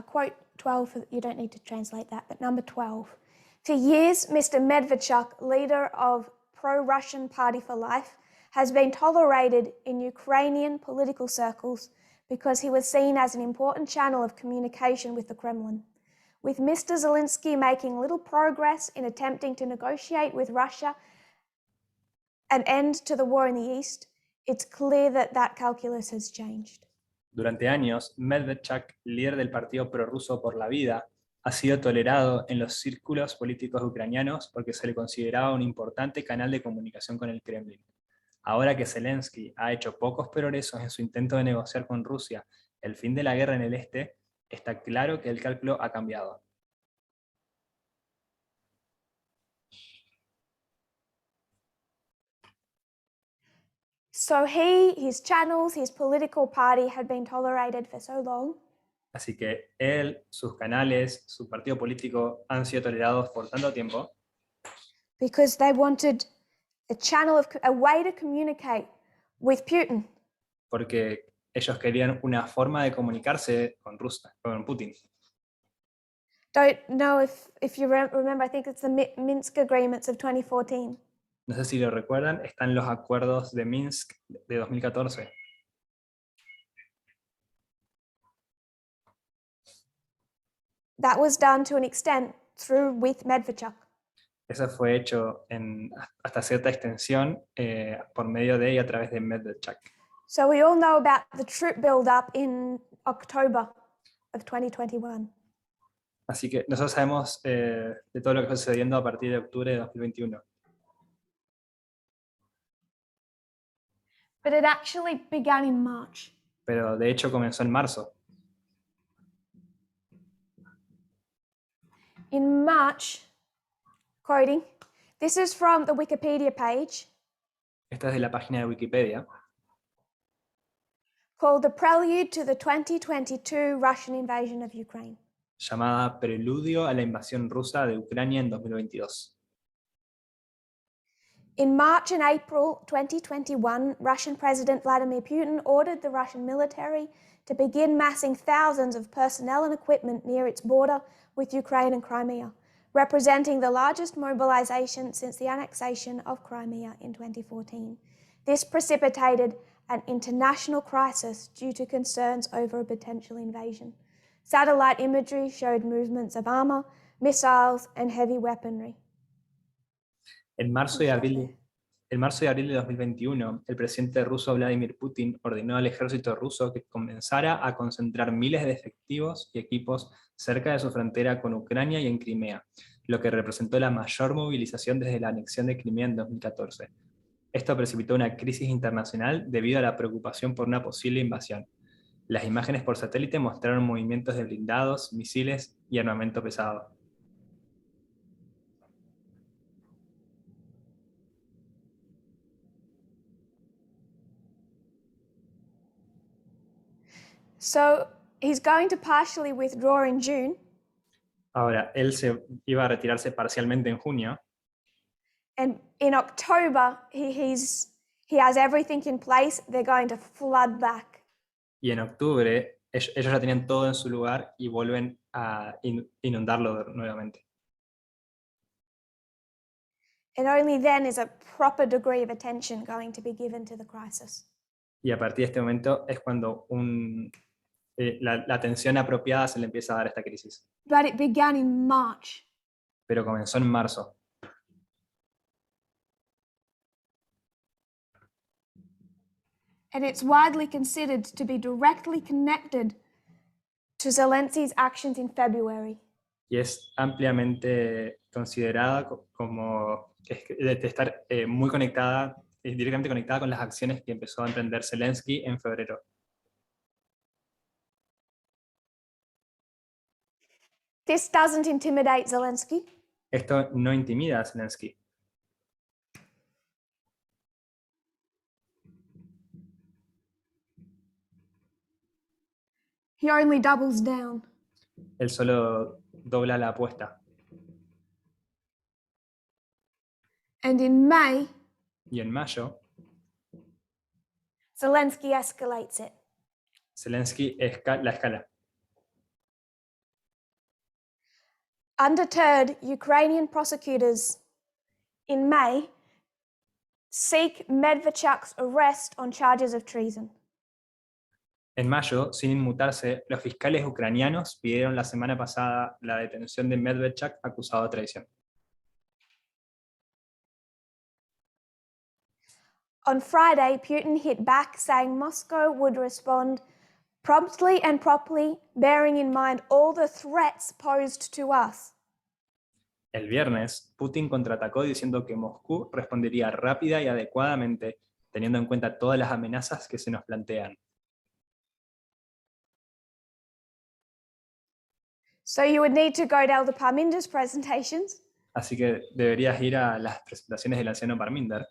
quote 12, you don't need to translate that, but number 12. For years, Mr. Medvedchuk, leader of pro-Russian Party for Life, has been tolerated in Ukrainian political circles because he was seen as an important channel of communication with the Kremlin. With Mr. Zelensky making little progress in attempting to negotiate with Russia an end to the war in the East, it's clear that that calculus has changed. Durante años, Medvedchuk, líder del Partido Prorruso por la Vida, ha sido tolerado en los círculos políticos ucranianos porque se le consideraba un importante canal de comunicación con el Kremlin. Ahora que Zelensky ha hecho pocos progresos en su intento de negociar con Rusia el fin de la guerra en el este, está claro que el cálculo ha cambiado. So his channels, his political party had been tolerated for so long Así que él, sus canales, su partido político han sido tolerados por tanto tiempo because they wanted a way to communicate with Putin. porque ellos querían una forma de comunicarse con Rusia, con Putin. Don't know if you remember, I think it's the Minsk agreements of 2014. No sé si lo recuerdan, están los acuerdos de Minsk de 2014. That was done to an extent with Medvedchuk. Eso fue hecho hasta cierta extensión por medio de y a través de Medvedchuk. So we all know about the troop build-up in October of 2021. Así que nosotros sabemos de todo lo que está sucediendo a partir de octubre de 2021. but it actually began in March. pero de hecho comenzó en marzo. In March, quoting, this is from the Wikipedia page Esta es de la página de Wikipedia, called The Prelude to the 2022 Russian Invasion of Ukraine. llamada Preludio a la invasión rusa de Ucrania en 2022. In March and April 2021, Russian President Vladimir Putin ordered the Russian military to begin massing thousands of personnel and equipment near its border with Ukraine and Crimea, representing the largest mobilization since the annexation of Crimea in 2014. This precipitated an international crisis due to concerns over a potential invasion. Satellite imagery showed movements of armor, missiles, and heavy weaponry. En marzo y abril de 2021, el presidente ruso Vladimir Putin ordenó al ejército ruso que comenzara a concentrar miles de efectivos y equipos cerca de su frontera con Ucrania y en Crimea, lo que representó la mayor movilización desde la anexión de Crimea en 2014. Esto precipitó una crisis internacional debido a la preocupación por una posible invasión. Las imágenes por satélite mostraron movimientos de blindados, misiles y armamento pesado. So he's going to partially withdraw in June. Ahora, él se iba a retirarse parcialmente en junio, And in October, he has everything in place. They're going to flood back. y en octubre ellos ya tenían todo en su lugar y vuelven a inundarlo nuevamente. And only then is a proper degree of attention going to be given to the crisis. Y a partir de este momento es cuando la atención apropiada se le empieza a dar a esta crisis. But it began in March. Pero comenzó en marzo. And it's widely considered to be directly connected to Zelensky's actions in February. Y es ampliamente considerada como de estar muy conectada, directamente conectada con las acciones que empezó a emprender Zelensky en febrero. This doesn't intimidate Zelensky. Esto no intimida a Zelensky. He only doubles down. Él solo dobla la apuesta. And in May, Y en mayo, Zelensky escalates it. Zelensky la escala. Undeterred, Ukrainian prosecutors in May seek Medvedchuk's arrest on charges of treason. En mayo, sin inmutarse, los fiscales ucranianos pidieron la semana pasada la detención de Medvedchuk acusado de traición. On Friday, Putin hit back, saying Moscow would respond promptly and properly, bearing in mind all the threats posed to us. El viernes, Putin contraatacó diciendo que Moscú respondería rápida y adecuadamente, teniendo en cuenta todas las amenazas que se nos plantean. So you would need to go to Elder Parminder's presentations Así que deberías ir a las presentaciones del anciano Parminder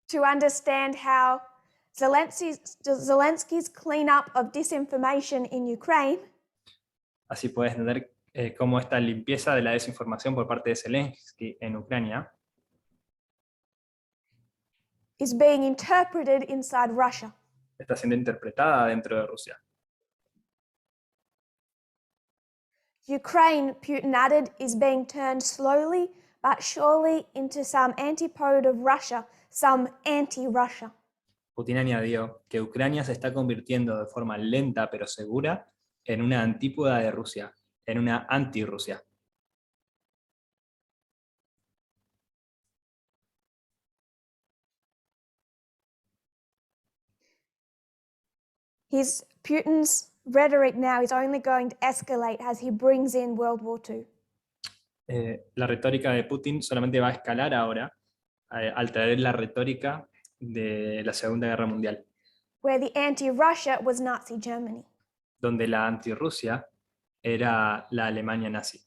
to understand how Zelensky's cleanup of disinformation in Ukraine así puedes entender cómo esta limpieza de la desinformación por parte de Zelensky en Ucrania is being interpreted inside Russia. está siendo interpretada dentro de Rusia. Ukraine, Putin added, is being turned slowly but surely into some antipode of Russia, some anti-Russia. Putin añadió que Ucrania se está convirtiendo de forma lenta pero segura en una antípoda de Rusia, en una anti-Rusia. Putin's rhetoric now is only going to escalate as he brings in World War II. La retórica de Putin solamente va a escalar ahora al traer la retórica de la Segunda Guerra Mundial, where the anti-Russia was Nazi Germany. donde la antirrusia era la Alemania nazi.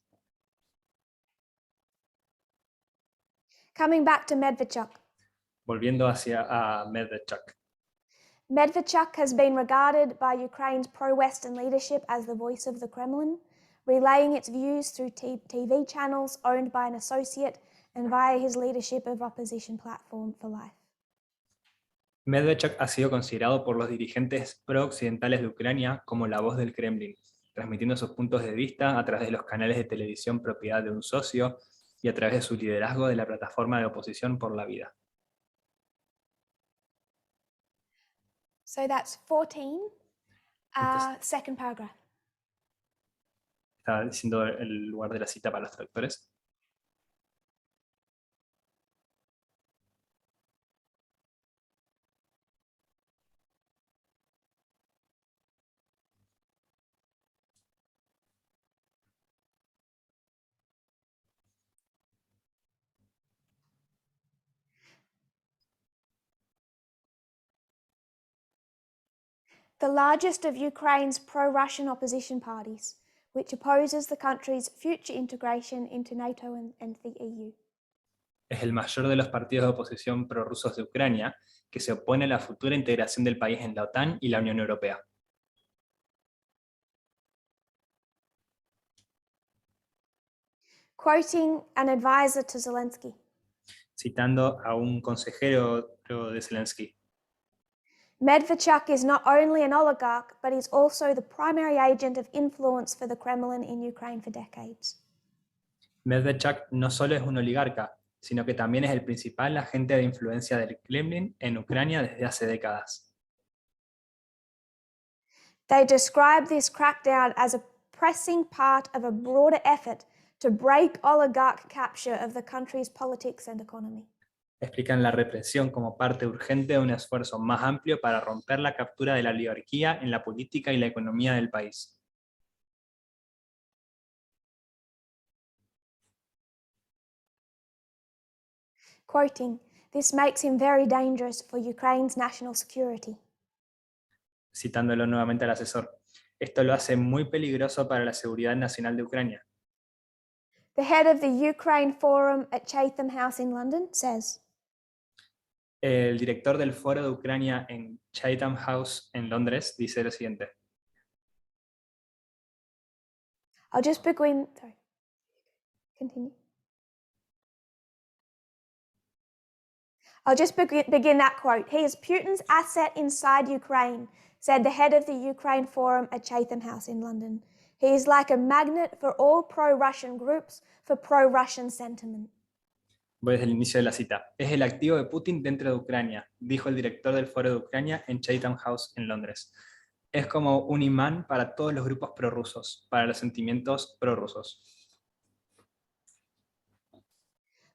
Coming back to Medvedchuk. Volviendo hacia a Medvedchuk. Medvedchuk has been regarded by Ukraine's pro-Western leadership as the voice of the Kremlin, relaying its views through TV channels owned by an associate and via his leadership of opposition Platform for Life. Medvedchuk ha sido considerado por los dirigentes pro-occidentales de Ucrania como la voz del Kremlin, transmitiendo sus puntos de vista a través de los canales de televisión propiedad de un socio y a través de su liderazgo de la plataforma de oposición por la vida. So that's 14, second paragraph. Estaba diciendo el lugar de la cita para los traductores. The largest of Ukraine's pro-Russian opposition parties, which opposes the country's future integration into NATO and the EU. Es el mayor de los partidos de oposición prorrusos de Ucrania, que se opone a la futura integración del país en la OTAN y la Unión Europea. Quoting an advisor to Zelensky. Citando a un consejero de Zelensky. Medvedchuk is not only an oligarch, but is also the primary agent of influence for the Kremlin in Ukraine for decades. Medvedchuk no solo es un oligarca, sino que también es el principal agente de influencia del Kremlin en Ucrania desde hace décadas. They describe this crackdown as a pressing part of a broader effort to break oligarch capture of the country's politics and economy. Explican la represión como parte urgente de un esfuerzo más amplio para romper la captura de la oligarquía en la política y la economía del país. Quoting, "This makes him very dangerous for Ukraine's national security." Citándolo nuevamente al asesor, esto lo hace muy peligroso para la seguridad nacional de Ucrania. The head of the Ukraine Forum at Chatham House in London says, El director del Foro de Ucrania en Chatham House en Londres dice lo siguiente. I'll just begin, sorry, continue. I'll just begin that quote. "He is Putin's asset inside Ukraine," said the head of the Ukraine Forum at Chatham House in London. "He is like a magnet for all pro-Russian groups, for pro-Russian sentiment." Voy desde el inicio de la cita. Es el activo de Putin dentro de Ucrania, dijo el director del Foro de Ucrania en Chatham House en Londres. Es como un imán para todos los grupos prorrusos, para los sentimientos prorrusos.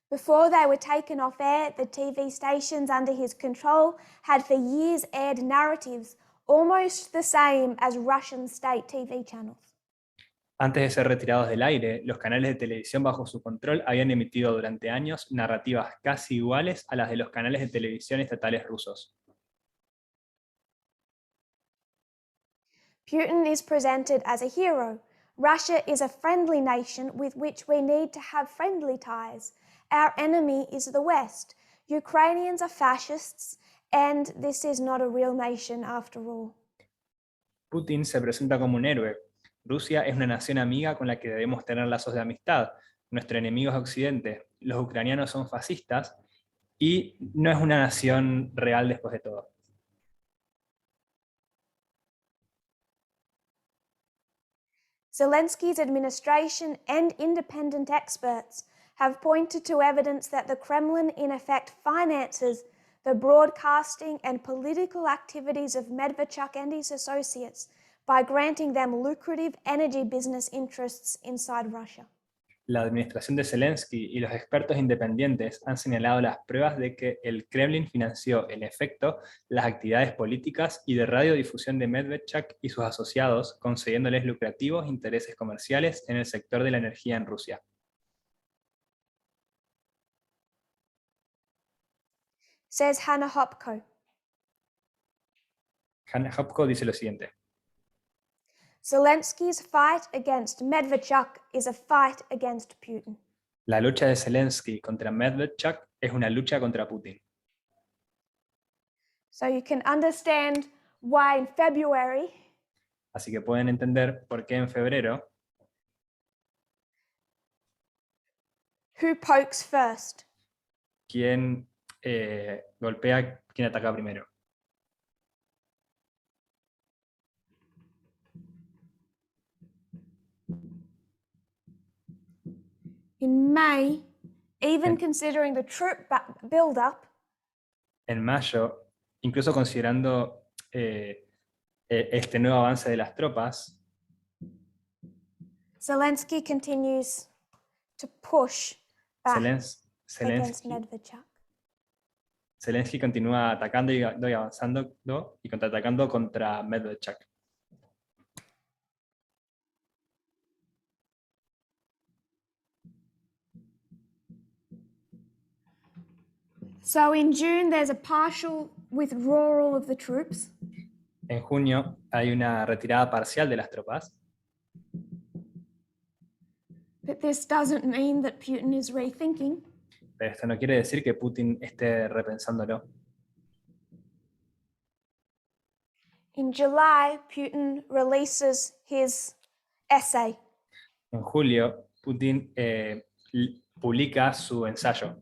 Before they were taken off air, the TV stations under his control had for years aired narratives almost the same as Russian state TV channels. Antes de ser retirados del aire, los canales de televisión bajo su control habían emitido durante años narrativas casi iguales a las de los canales de televisión estatales rusos. Putin is presented as a hero. Russia is a friendly nation with which we need to have friendly ties. Our enemy is the West. Ukrainians are fascists, and this is not a real nation after all. Putin se presenta como un héroe. Rusia es una nación amiga con la que debemos tener lazos de amistad. Nuestro enemigo es Occidente. Los ucranianos son fascistas y no es una nación real después de todo. Zelensky's administration and independent experts have pointed to evidence that the Kremlin in effect finances the broadcasting and political activities of Medvedchuk and his associates by granting them lucrative energy business interests inside Russia. La administración de Zelensky y los expertos independientes han señalado las pruebas de que el Kremlin financió, en efecto, las actividades políticas y de radiodifusión de Medvedchuk y sus asociados, concediéndoles lucrativos intereses comerciales en el sector de la energía en Rusia. Says Hannah Hopko. Hannah Hopko dice lo siguiente. Zelensky's fight against Medvedchuk is a fight against Putin. La lucha de Zelensky contra Medvedchuk es una lucha contra Putin. So you can understand why in February Así que pueden entender por qué en febrero, who pokes first? quién golpea, quién ataca primero. In May, even En- considering the troop build-up, En mayo, incluso considerando este nuevo avance de las tropas, Zelensky continues to push back against Zelensky, Medvedchuk. Zelensky continúa atacando y avanzando y contraatacando contra Medvedchuk. So in June, there's a partial withdrawal of the troops. En junio hay una retirada parcial de las tropas, But this doesn't mean that Putin is rethinking. pero esto no quiere decir que Putin esté repensándolo. In July, Putin releases his essay. En julio, Putin publica su ensayo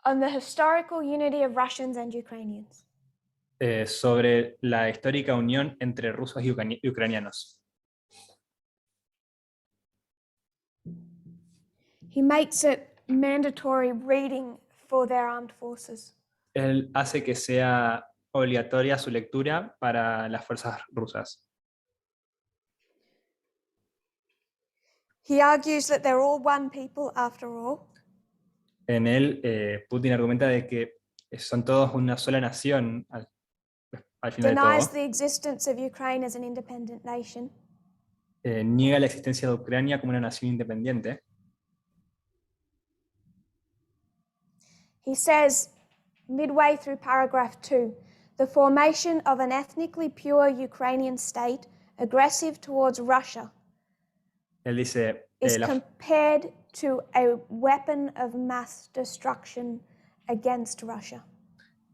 On the historical unity of Russians and Ukrainians. sobre la histórica unión entre rusos y ucranianos. He makes it mandatory reading for their armed forces. Él hace que sea obligatoria su lectura para las fuerzas rusas. He argues that they're all one people after all. En él, Putin argumenta de que son todos una sola nación al final de Denies todo. the existence of Ukraine as an independent nation. Niega la existencia de Ucrania como una nación independiente. He says, midway through paragraph 2, the formation of an ethnically pure Ukrainian state aggressive towards Russia Él dice, is compared to a weapon of mass destruction against Russia.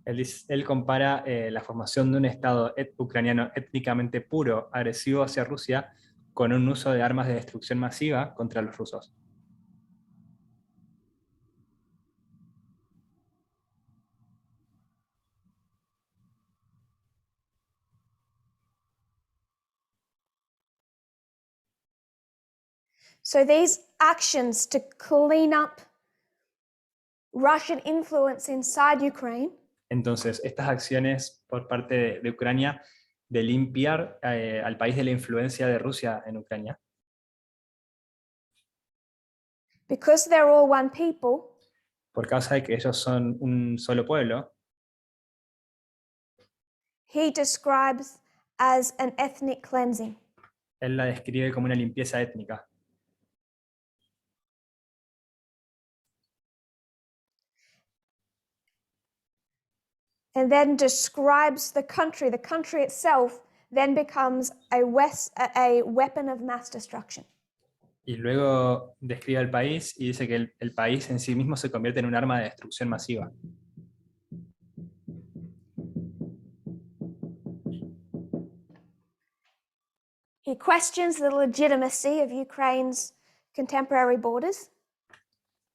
él compara la formación de un Estado ucraniano étnicamente puro, agresivo hacia Rusia, con un uso de armas de destrucción masiva contra los rusos. So these actions to clean up Russian influence inside Ukraine Entonces, estas acciones por parte de Ucrania de limpiar al país de la influencia de Rusia en Ucrania, because they're all one people, por causa de que ellos son un solo pueblo, he describes as an ethnic cleansing. él la describe como una limpieza étnica. And then describes the country. The country itself then becomes a weapon of mass destruction. Y luego describe al país y dice que el país en sí mismo se convierte en un arma de destrucción masiva. He questions the legitimacy of Ukraine's contemporary borders.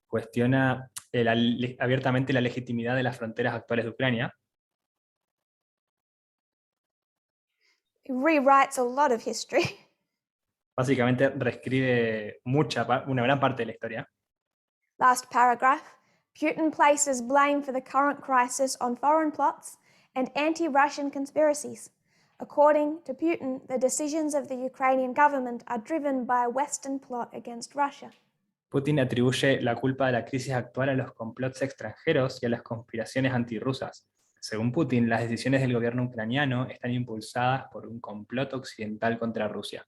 Cuestiona abiertamente la legitimidad de las fronteras actuales de Ucrania. He rewrites a lot of history. Básicamente reescribe una gran parte de la historia. Last paragraph. Putin places blame for the current crisis on foreign plots and anti-Russian conspiracies. According to Putin, the decisions of the Ukrainian government are driven by a Western plot against Russia. Putin atribuye la culpa de la crisis actual a los complots extranjeros y a las conspiraciones antirrusas. Según Putin, las decisiones del gobierno ucraniano están impulsadas por un complot occidental contra Rusia.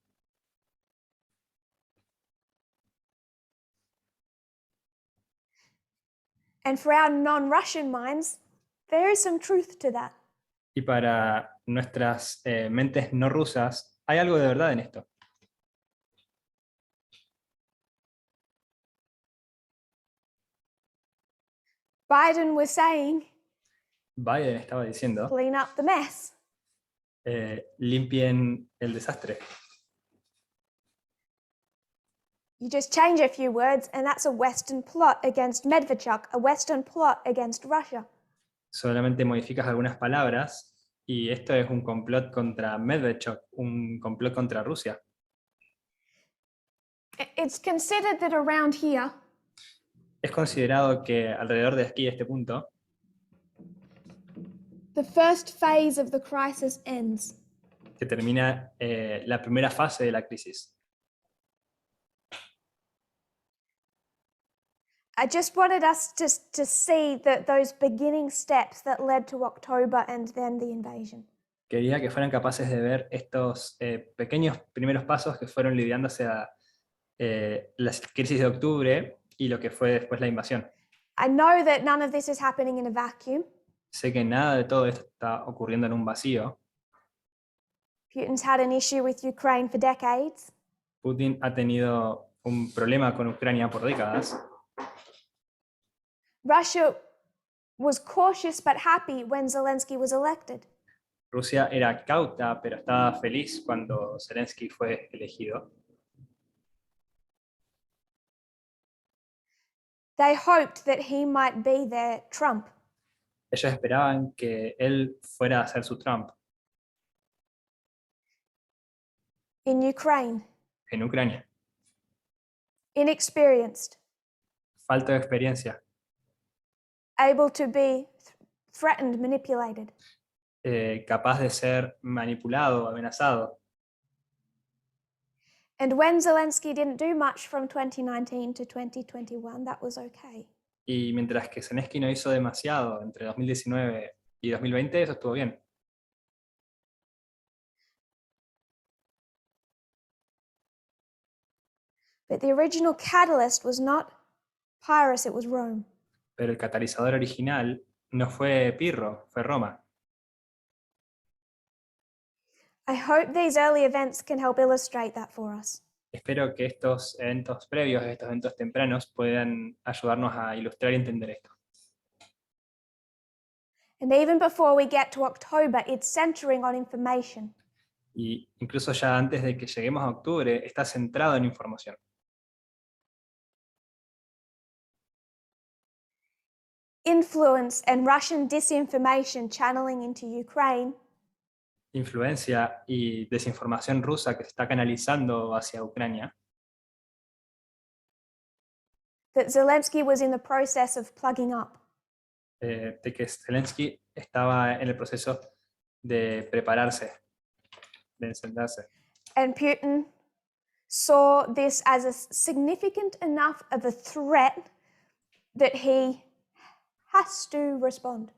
And for our non-Russian minds, there is some truth to that. Y para nuestras mentes no rusas, hay algo de verdad en esto. Biden was saying, Biden estaba diciendo, clean up the mess. limpien el desastre. You just change a few words and that's a Western plot against Medvedchuk, a Western plot against Russia. Solamente modificas algunas palabras y esto es un complot contra Medvedchuk, un complot contra Rusia. It's considered that around here, Es considerado que alrededor de aquí, este punto, the first phase of the crisis ends. que termina la primera fase de la crisis. I just wanted us to see that those beginning steps that led to October and then the invasion. Quería que fueran capaces de ver estos pequeños primeros pasos que fueron lidiando hacia la crisis de octubre y lo que fue después la invasión. I know that none of this is happening in a vacuum. Sé que nada de todo esto está ocurriendo en un vacío. Putin's had an issue with Ukraine for decades. Putin ha tenido un problema con Ucrania por décadas. Russia was cautious but happy when Zelensky was elected. Rusia era cauta, pero estaba feliz cuando Zelensky fue elegido. They hoped that he might be their Trump. Ellos esperaban que él fuera a hacer su Trump In Ukraine, en Ucrania. inexperienced, Falta de experiencia, able to be threatened, manipulated. capaz de ser manipulado, amenazado. And when Zelensky didn't do much from 2019 to 2021, that was okay. Y mientras que Zelensky no hizo demasiado entre 2019 y 2020, eso estuvo bien. But the original catalyst was not Pyrrhus, it was Rome. Pero el catalizador original no fue Pirro, fue Roma. I hope these early events can help illustrate that for us. Espero que estos eventos previos, estos eventos tempranos, puedan ayudarnos a ilustrar y entender esto. And even before we get to October, it's centering on information. Y incluso ya antes de que lleguemos a octubre, está centrado en información. Influence and Russian disinformation channeling into Ukraine Influencia y desinformación rusa que se está canalizando hacia Ucrania, that Zelensky was in the process of plugging up. de que Zelensky estaba en el proceso de prepararse, de encenderse. And Putin saw this as a significant enough of a threat that he has to respond.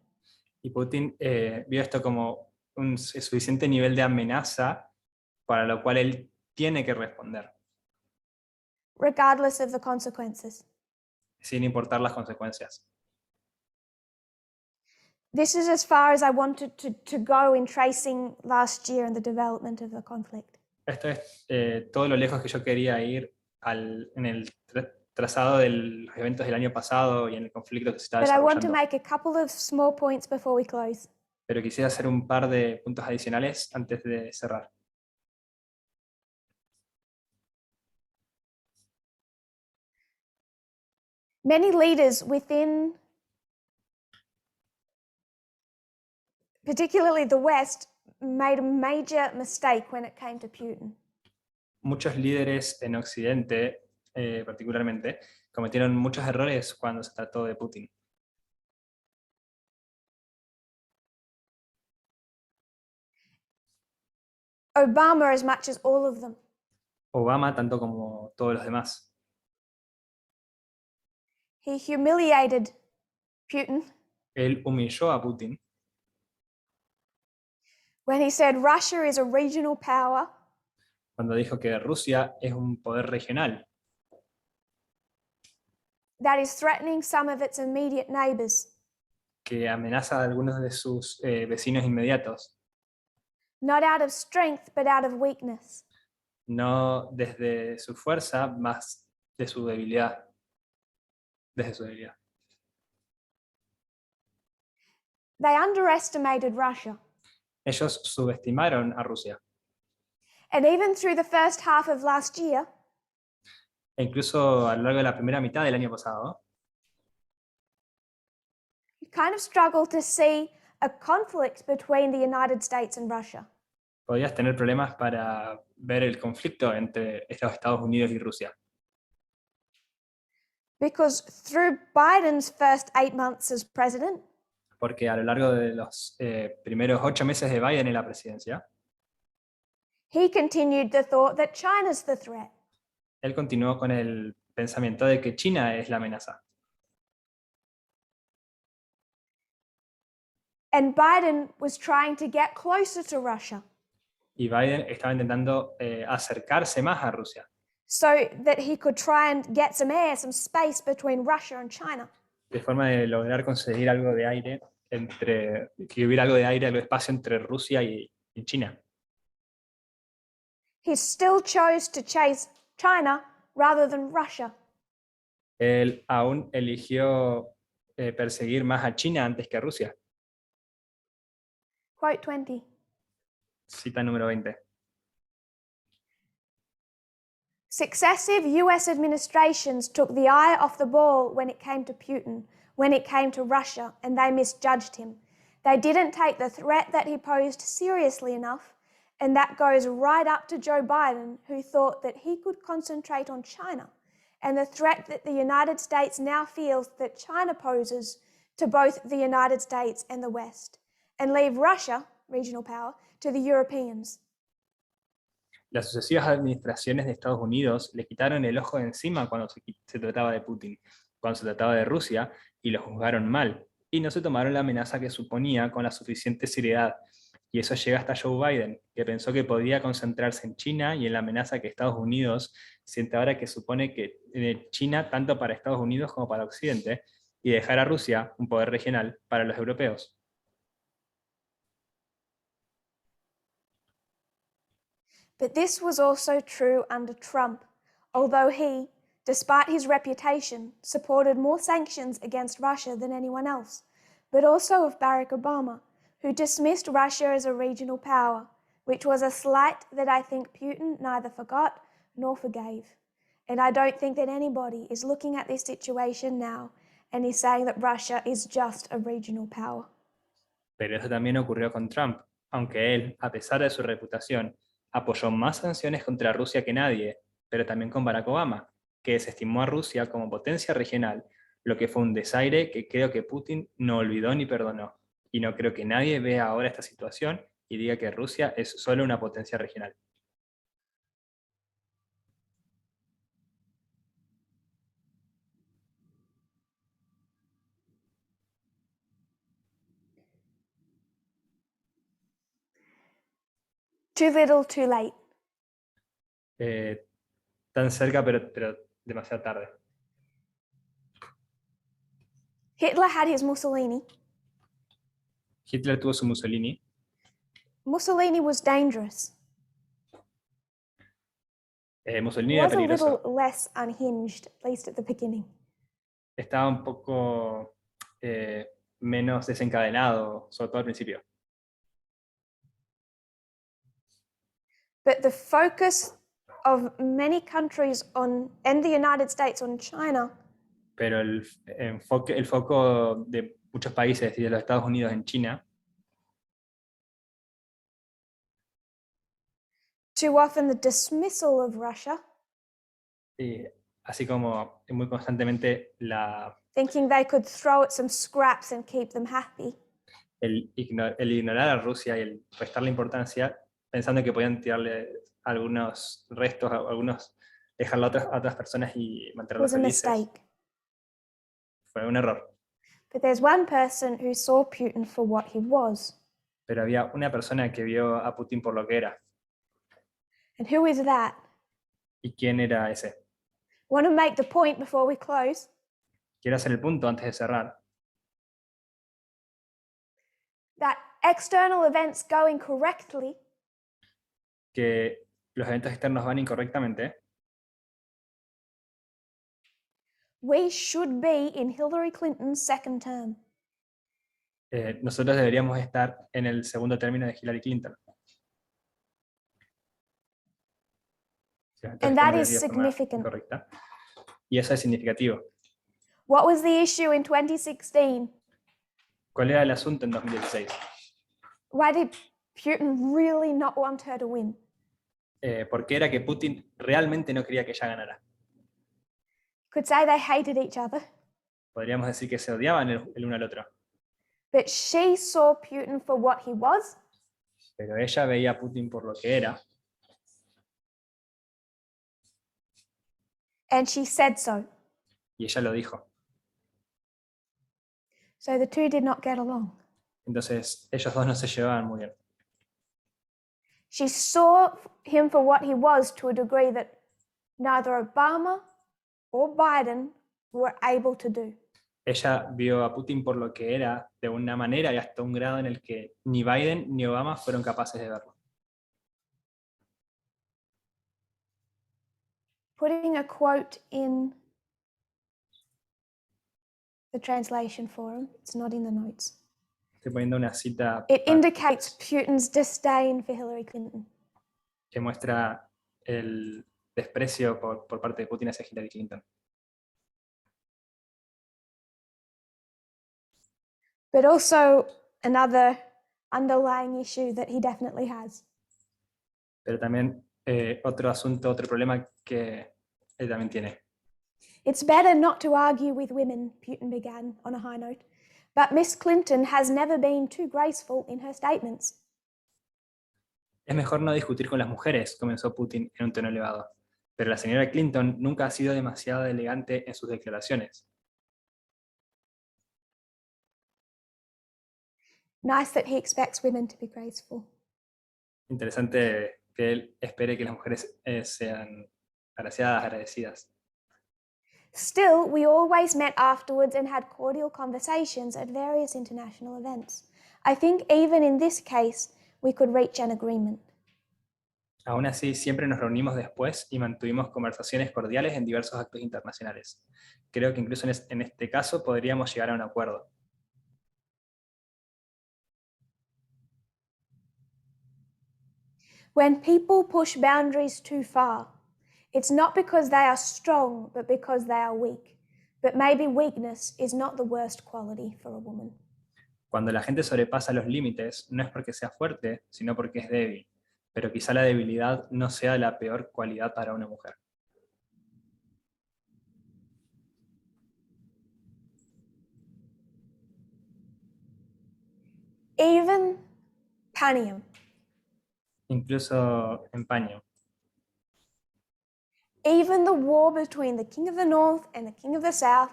Y Putin vio esto como un suficiente nivel de amenaza para lo cual él tiene que responder, Regardless of the consequences. sin importar las consecuencias. This is as far as I wanted to go in tracing last year and the development of the conflict. Esto es todo lo lejos que yo quería ir en el trazado de los eventos del año pasado y en el conflicto que se está But I want to desarrollando. make a couple of small points before we close. Pero quisiera hacer un par de puntos adicionales antes de cerrar. Many leaders within, particularly the West, made a major mistake when it came to Putin. Muchos líderes en Occidente, particularmente, cometieron muchos errores cuando se trató de Putin. Obama as much as all of them. Obama, tanto como todos los demás. He humiliated Putin Él humilló a Putin when he said Russia is a regional power cuando dijo que Rusia es un poder regional that is threatening some of its immediate neighbours, que amenaza a algunos de sus vecinos inmediatos, not out of strength but out of weakness. no desde su fuerza, más de su debilidad, desde su debilidad. They underestimated Russia, Ellos subestimaron a Rusia. and even through the first half of last year, E incluso a lo largo de la primera mitad del año pasado, you kind of struggle to see a conflict between the United States and Russia. podías tener problemas para ver el conflicto entre los Estados Unidos y Rusia. Because through Biden's first 8 months as president, Porque a lo largo de los primeros 8 meses de Biden en la presidencia, he continued the thought that China's the threat. él continuó con el pensamiento de que China es la amenaza. And Biden was trying to get closer to Russia Y Biden estaba intentando acercarse más a Rusia, so that he could try and get some air, some space between Russia and China. de forma de lograr conseguir algo de aire que hubiera algo de aire, algo de espacio entre Rusia y China. He still chose to chase China rather than Russia. Él aún eligió perseguir más a China antes que a Rusia. Quote 20. Cita número 20. Successive US administrations took the eye off the ball when it came to Putin, when it came to Russia, and they misjudged him. They didn't take the threat that he posed seriously enough, and that goes right up to Joe Biden, who thought that he could concentrate on China and the threat that the United States now feels that China poses to both the United States and the West, and leave Russia, regional power, to the Europeans. Las sucesivas administraciones de Estados Unidos le quitaron el ojo de encima cuando se trataba de Putin, cuando se trataba de Rusia, y lo juzgaron mal, y no se tomaron la amenaza que suponía con la suficiente seriedad. Y eso llega hasta Joe Biden, que pensó que podía concentrarse en China y en la amenaza que Estados Unidos siente ahora, que supone que China tanto para Estados Unidos como para Occidente, y dejar a Rusia, un poder regional, para los europeos. But this was also true under Trump, although he, despite his reputation, supported more sanctions against Russia than anyone else, but also of Barack Obama, who dismissed Russia as a regional power, which was a slight that I think Putin neither forgot nor forgave. And I don't think that anybody is looking at this situation now and is saying that Russia is just a regional power. Pero eso también ocurrió con Trump, aunque él, a pesar de su reputación, apoyó más sanciones contra Rusia que nadie, pero también con Barack Obama, que desestimó a Rusia como potencia regional, lo que fue un desaire que creo que Putin no olvidó ni perdonó. Y no creo que nadie vea ahora esta situación y diga que Rusia es solo una potencia regional. Too little, too late. Tan cerca, pero demasiado tarde. Hitler had his Mussolini. Hitler tuvo su Mussolini. Mussolini was dangerous. Mussolini He era was a little peligroso. less unhinged, at least at the beginning. Estaba un poco menos desencadenado, sobre todo al principio. But the focus of many countries and the United States on China Pero el foco de muchos países y de los Estados Unidos en China, too often the dismissal of Russia, así como muy constantemente thinking they could throw it some scraps and keep them happy, el ignorar a Rusia y el restarle importancia, pensando que podían tirarle algunos restos, dejarlo a otras personas y mantenerlos was a felices. mistake. Fue un error. But there's one person who saw Putin for what he was. Pero había una persona que vio a Putin por lo que era. And who is that? ¿Y quién era ese? Want to make the point before we close? Quiero hacer el punto antes de cerrar, that external events go incorrectly que los eventos externos van incorrectamente. we should be in Hillary Clinton's second term. Nosotros deberíamos estar en el segundo término de Hillary Clinton. Si los eventos And that externos is de forma significant. incorrecta. Y eso es significativo. What was the issue in 2016? ¿Cuál era el asunto en 2016? Why did Putin really not want her to win? ¿Por qué era que Putin realmente no quería que ella ganara? Could say they hated each other, Podríamos decir que se odiaban el uno al otro. but she saw Putin for what he was, Pero ella veía a Putin por lo que era, and she said so. y ella lo dijo. So the two did not get along. Entonces, ellos dos no se llevaban muy bien. She saw him for what he was to a degree that neither Obama or Biden were able to do. Ella vio a Putin por lo que era de una manera y hasta un grado en el que ni Biden ni Obama fueron capaces de verlo. Putting a quote in the translation forum, it's not in the notes. Estoy poniendo una cita It indicates Putin's disdain for Hillary Clinton. que muestra el desprecio por parte de Putin hacia Hillary Clinton. But also another underlying issue that he definitely has. Pero también otro asunto, otro problema que él también tiene. It's better not to argue with women, Putin began on a high note, but Miss Clinton has never been too graceful in her statements. Es mejor no discutir con las mujeres, comenzó Putin en un tono elevado. Pero la señora Clinton nunca ha sido demasiado elegante en sus declaraciones. Nice that he expects women to be graceful. Interesante que él espere que las mujeres sean agraciadas, agradecidas. Still, we always met afterwards and had cordial conversations at various international events. I think even in this case, we could reach an agreement. Aún así, siempre nos reunimos después y mantuvimos conversaciones cordiales en diversos actos internacionales. Creo que incluso en este caso podríamos llegar a un acuerdo. When people push boundaries too far, it's not because they are strong, but because they are weak. But maybe weakness is not the worst quality for a woman. Cuando la gente sobrepasa los límites, no es porque sea fuerte, sino porque es débil. Pero quizá la debilidad no sea la peor cualidad para una mujer. Even Panium, Incluso empaño. even the war between the king of the north and the king of the south,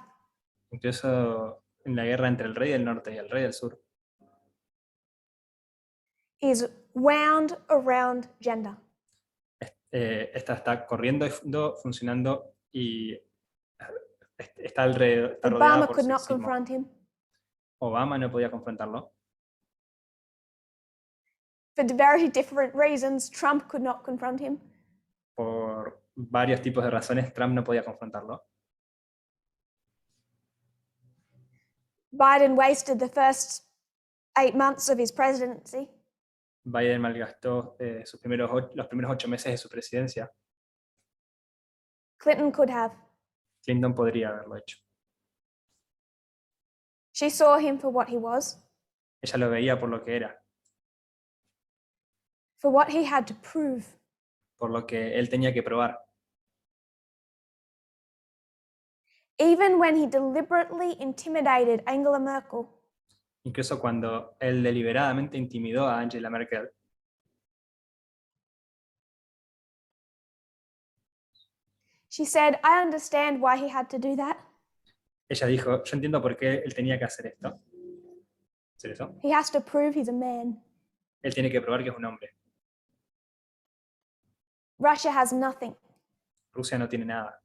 Incluso en la guerra entre el rey del norte y el rey del sur, is wound around gender. esta está corriendo, funcionando y está alrededor, está rodeada Obama por could not sexismo. confront him. Obama no podía confrontarlo. For very different reasons, Trump could not confront him. Por varios tipos de razones, Trump no podía confrontarlo. Biden wasted the first 8 months of his presidency. Biden malgastó los primeros 8 meses de su presidencia. Clinton could have. Clinton podría haberlo hecho. She saw him for what he was, Ella lo veía por lo que era, for what he had to prove. por lo que él tenía que probar. Even when he deliberately intimidated Angela Merkel, Incluso cuando él deliberadamente intimidó a Angela Merkel, she said, I understand why he had to do that. ella dijo, yo entiendo por qué él tenía que hacer esto. ¿Hacer eso? He has to prove he's a man. Él tiene que probar que es un hombre. Russia has nothing. Rusia no tiene nada.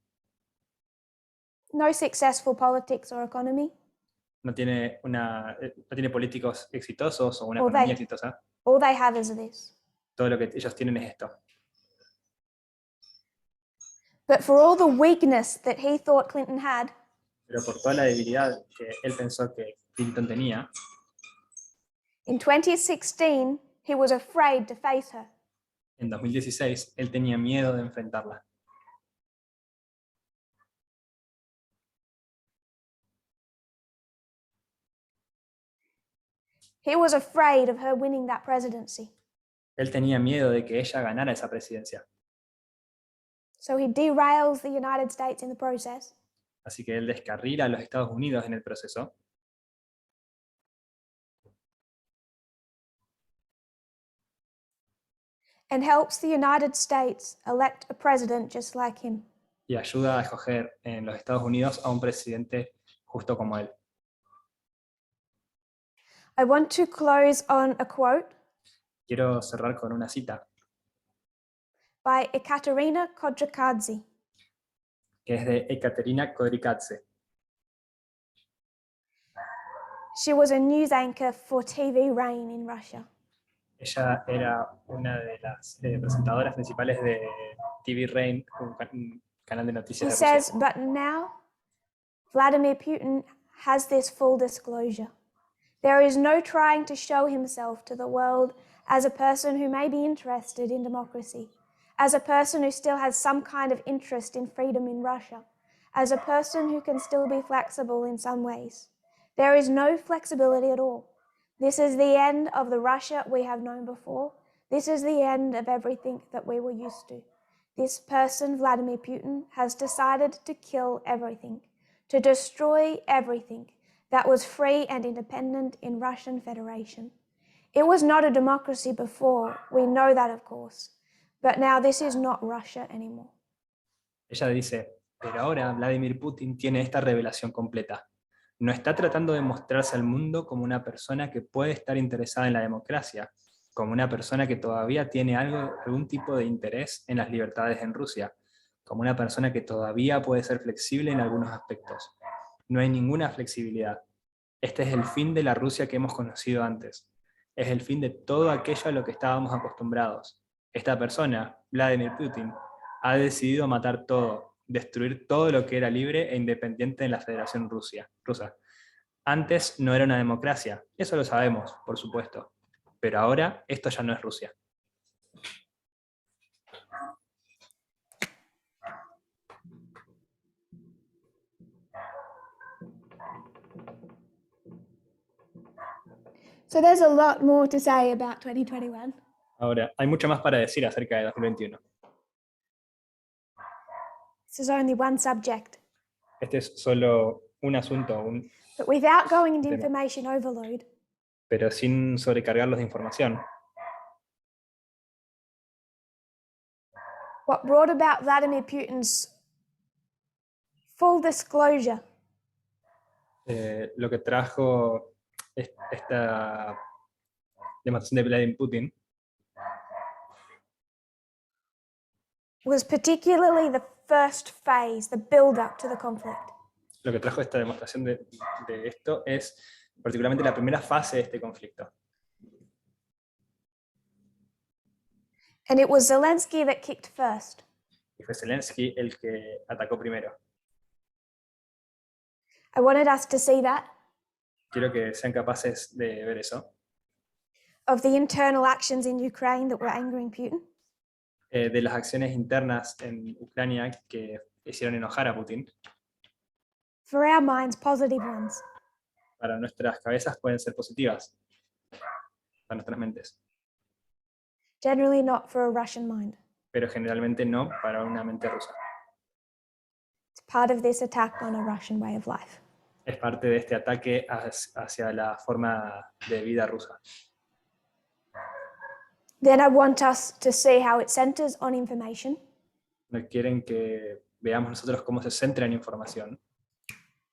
no successful politics or economy. No tiene políticos exitosos o una All economía they, exitosa. all they have is this. Todo lo que ellos tienen es esto. But for all the weakness that he thought Clinton had, Pero por toda la debilidad que él pensó que Clinton tenía, in 2016, he was afraid to face her. en 2016 él tenía miedo de enfrentarla. He was afraid of her winning that presidency. Él tenía miedo de que ella ganara esa presidencia. So he derails the United States in the process. Así que él descarrila a los Estados Unidos en el proceso And helps the United States elect a president just like him. y ayuda a escoger en los Estados Unidos a un presidente justo como él. I want to close on a quote Quiero cerrar con una cita by Ekaterina Kodrakadze. que es de Ekaterina Kodrikadze. She was a news anchor for TV Rain in Russia. Ella era una de las presentadoras principales de TV Rain, un canal de She noticias de says, Rusia. but now Vladimir Putin has this full disclosure. There is no trying to show himself to the world as a person who may be interested in democracy, as a person who still has some kind of interest in freedom in Russia, as a person who can still be flexible in some ways. There is no flexibility at all. This is the end of the Russia we have known before. This is the end of everything that we were used to. This person, Vladimir Putin, has decided to kill everything, to destroy everything that was free and independent in Russian Federation. It was not a democracy before, we know that of course, but now this is not Russia anymore. Ella dice, pero ahora Vladimir Putin tiene esta revelación completa. No está tratando de mostrarse al mundo como una persona que puede estar interesada en la democracia, como una persona que todavía tiene algún tipo de interés en las libertades en Rusia, como una persona que todavía puede ser flexible en algunos aspectos. No hay ninguna flexibilidad. Este es el fin de la Rusia que hemos conocido antes. Es el fin de todo aquello a lo que estábamos acostumbrados. Esta persona, Vladimir Putin, ha decidido matar todo, destruir todo lo que era libre e independiente en la Federación Rusa. Antes no era una democracia, eso lo sabemos, por supuesto. Pero ahora esto ya no es Rusia. So there's a lot more to say about 2021. Ahora, hay mucho más para decir acerca de 2021. This is only one subject. Este es solo un asunto, But without going into tema. information overload, Pero sin sobrecargarlos de información. what brought about Vladimir Putin's full disclosure Lo que trajo esta demostración de Vladimir Putin was particularly the first phase, the build-up to the conflict. Lo que trajo esta demostración de esto es particularmente la primera fase de este conflicto. And it was Zelensky that kicked first. Y fue Zelensky el que atacó primero. I wanted us to see that, Quiero que sean capaces de ver eso, of the internal actions in Ukraine that were angering Putin, de las acciones internas en Ucrania que hicieron enojar a Putin. for our minds, positive ones. Para nuestras cabezas pueden ser positivas, para nuestras mentes, Generally not for a Russian mind. pero generalmente no para una mente rusa. It's part of this attack on a Russian way of life. Es parte de este ataque hacia la forma de vida rusa. Then I want us to see how it centers on information, No quieren que veamos nosotros cómo se centra en información,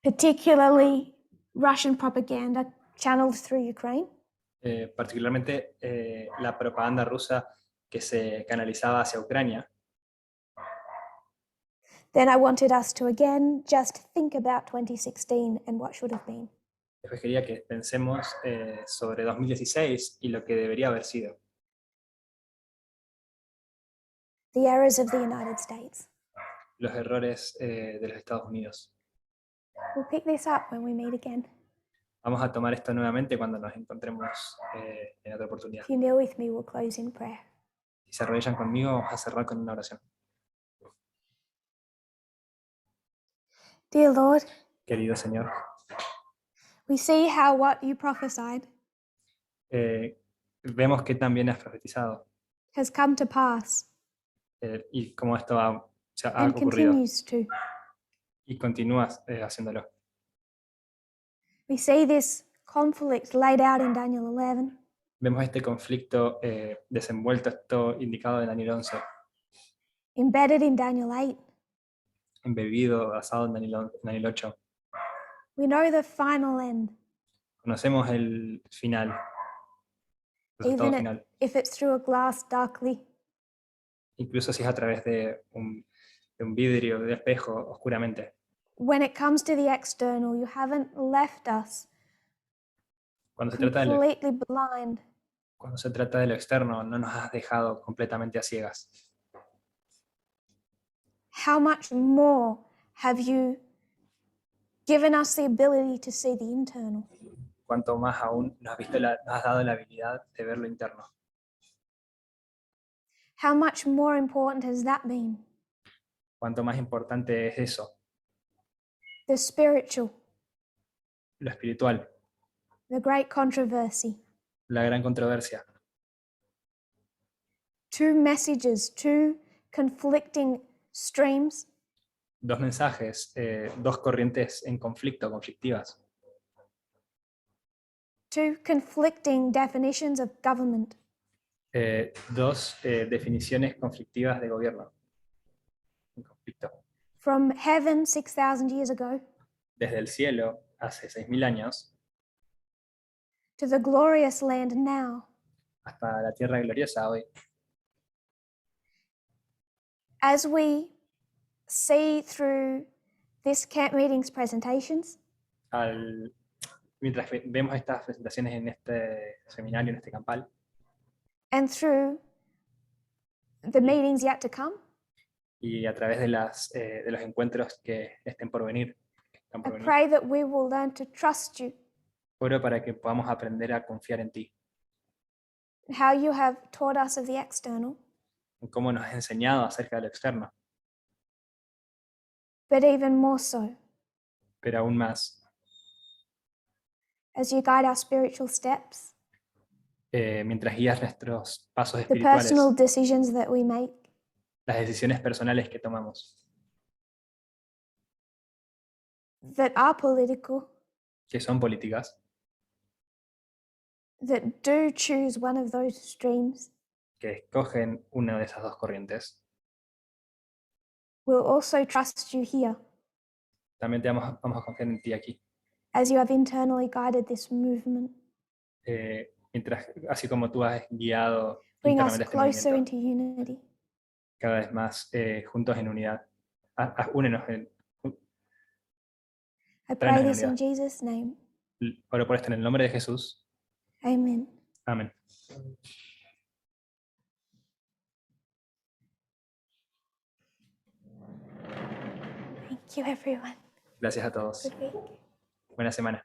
particularly Russian propaganda channeled through Ukraine, particularmente la propaganda rusa que se canalizaba hacia Ucrania, Then I wanted us to again just think about 2016 and what should have been. Después quería que pensemos sobre 2016 y lo que debería haber sido. The errors of the United States. Los errores de los Estados Unidos. We'll pick this up when we meet again. Vamos a tomar esto nuevamente cuando nos encontremos en otra oportunidad. If you kneel with me, we'll close in prayer. Si se arrodillan conmigo, vamos a cerrar con una oración. Dear Lord, Querido Señor, we see how what you prophesied vemos que también has profetizado has come to pass y cómo esto ha and ocurrido continues to. y continúas haciéndolo. We see this conflict laid out in Daniel 11. Vemos este conflicto desenvuelto, esto indicado en Daniel 11, Embedded in Daniel 8. embebido, basado en Daniel 8. We know the final end, Conocemos el final, el resultado even final, if it's through a glass darkly. incluso si es a través de un vidrio, de espejo, oscuramente. When it comes to the external, you haven't left us Cuando se trata completely blind. Cuando se trata de lo externo, no nos has dejado completamente a ciegas. How much more have you given us the ability to see the internal? Cuanto más aún nos has dado la habilidad de ver lo interno. How much more important has that been? Cuanto más importante es eso, The spiritual, lo espiritual, the great controversy. la gran controversia. Two messages, two conflicting streams, Dos mensajes, dos corrientes en conflicto, conflictivas. two conflicting definitions of government. Dos definiciones conflictivas de gobierno. En conflicto. From heaven 6,000 years ago Desde el cielo, hace 6.000 años, to the glorious land now. hasta la tierra gloriosa hoy. As we see through this camp meeting's presentations, Mientras vemos estas presentaciones en este seminario, en este campal, and through the meetings yet to come, y a través de los encuentros que estén por venir, I pray that we will learn to trust you, oro para que podamos aprender a confiar en ti, how you have taught us of the external, en cómo nos has enseñado acerca de lo externo, but even more so, pero aún más, as you guide our spiritual steps, mientras guías nuestros pasos the espirituales, personal decisions that we make, las decisiones personales que tomamos, that are political, que son políticas, that do choose one of those streams, que escogen una de esas dos corrientes. we'll also trust you here, También vamos a confiar en ti aquí, as you have internally guided this movement. así como tú has guiado Bring us internamente este closer movimiento, into unity. cada vez más juntos en unidad. Únenos, I tráenos pray en this in unidad. Jesus' name. Oro por esto en el nombre de Jesús. Amen. Amén. Thank you, everyone. Gracias a todos. Good week. Buena semana.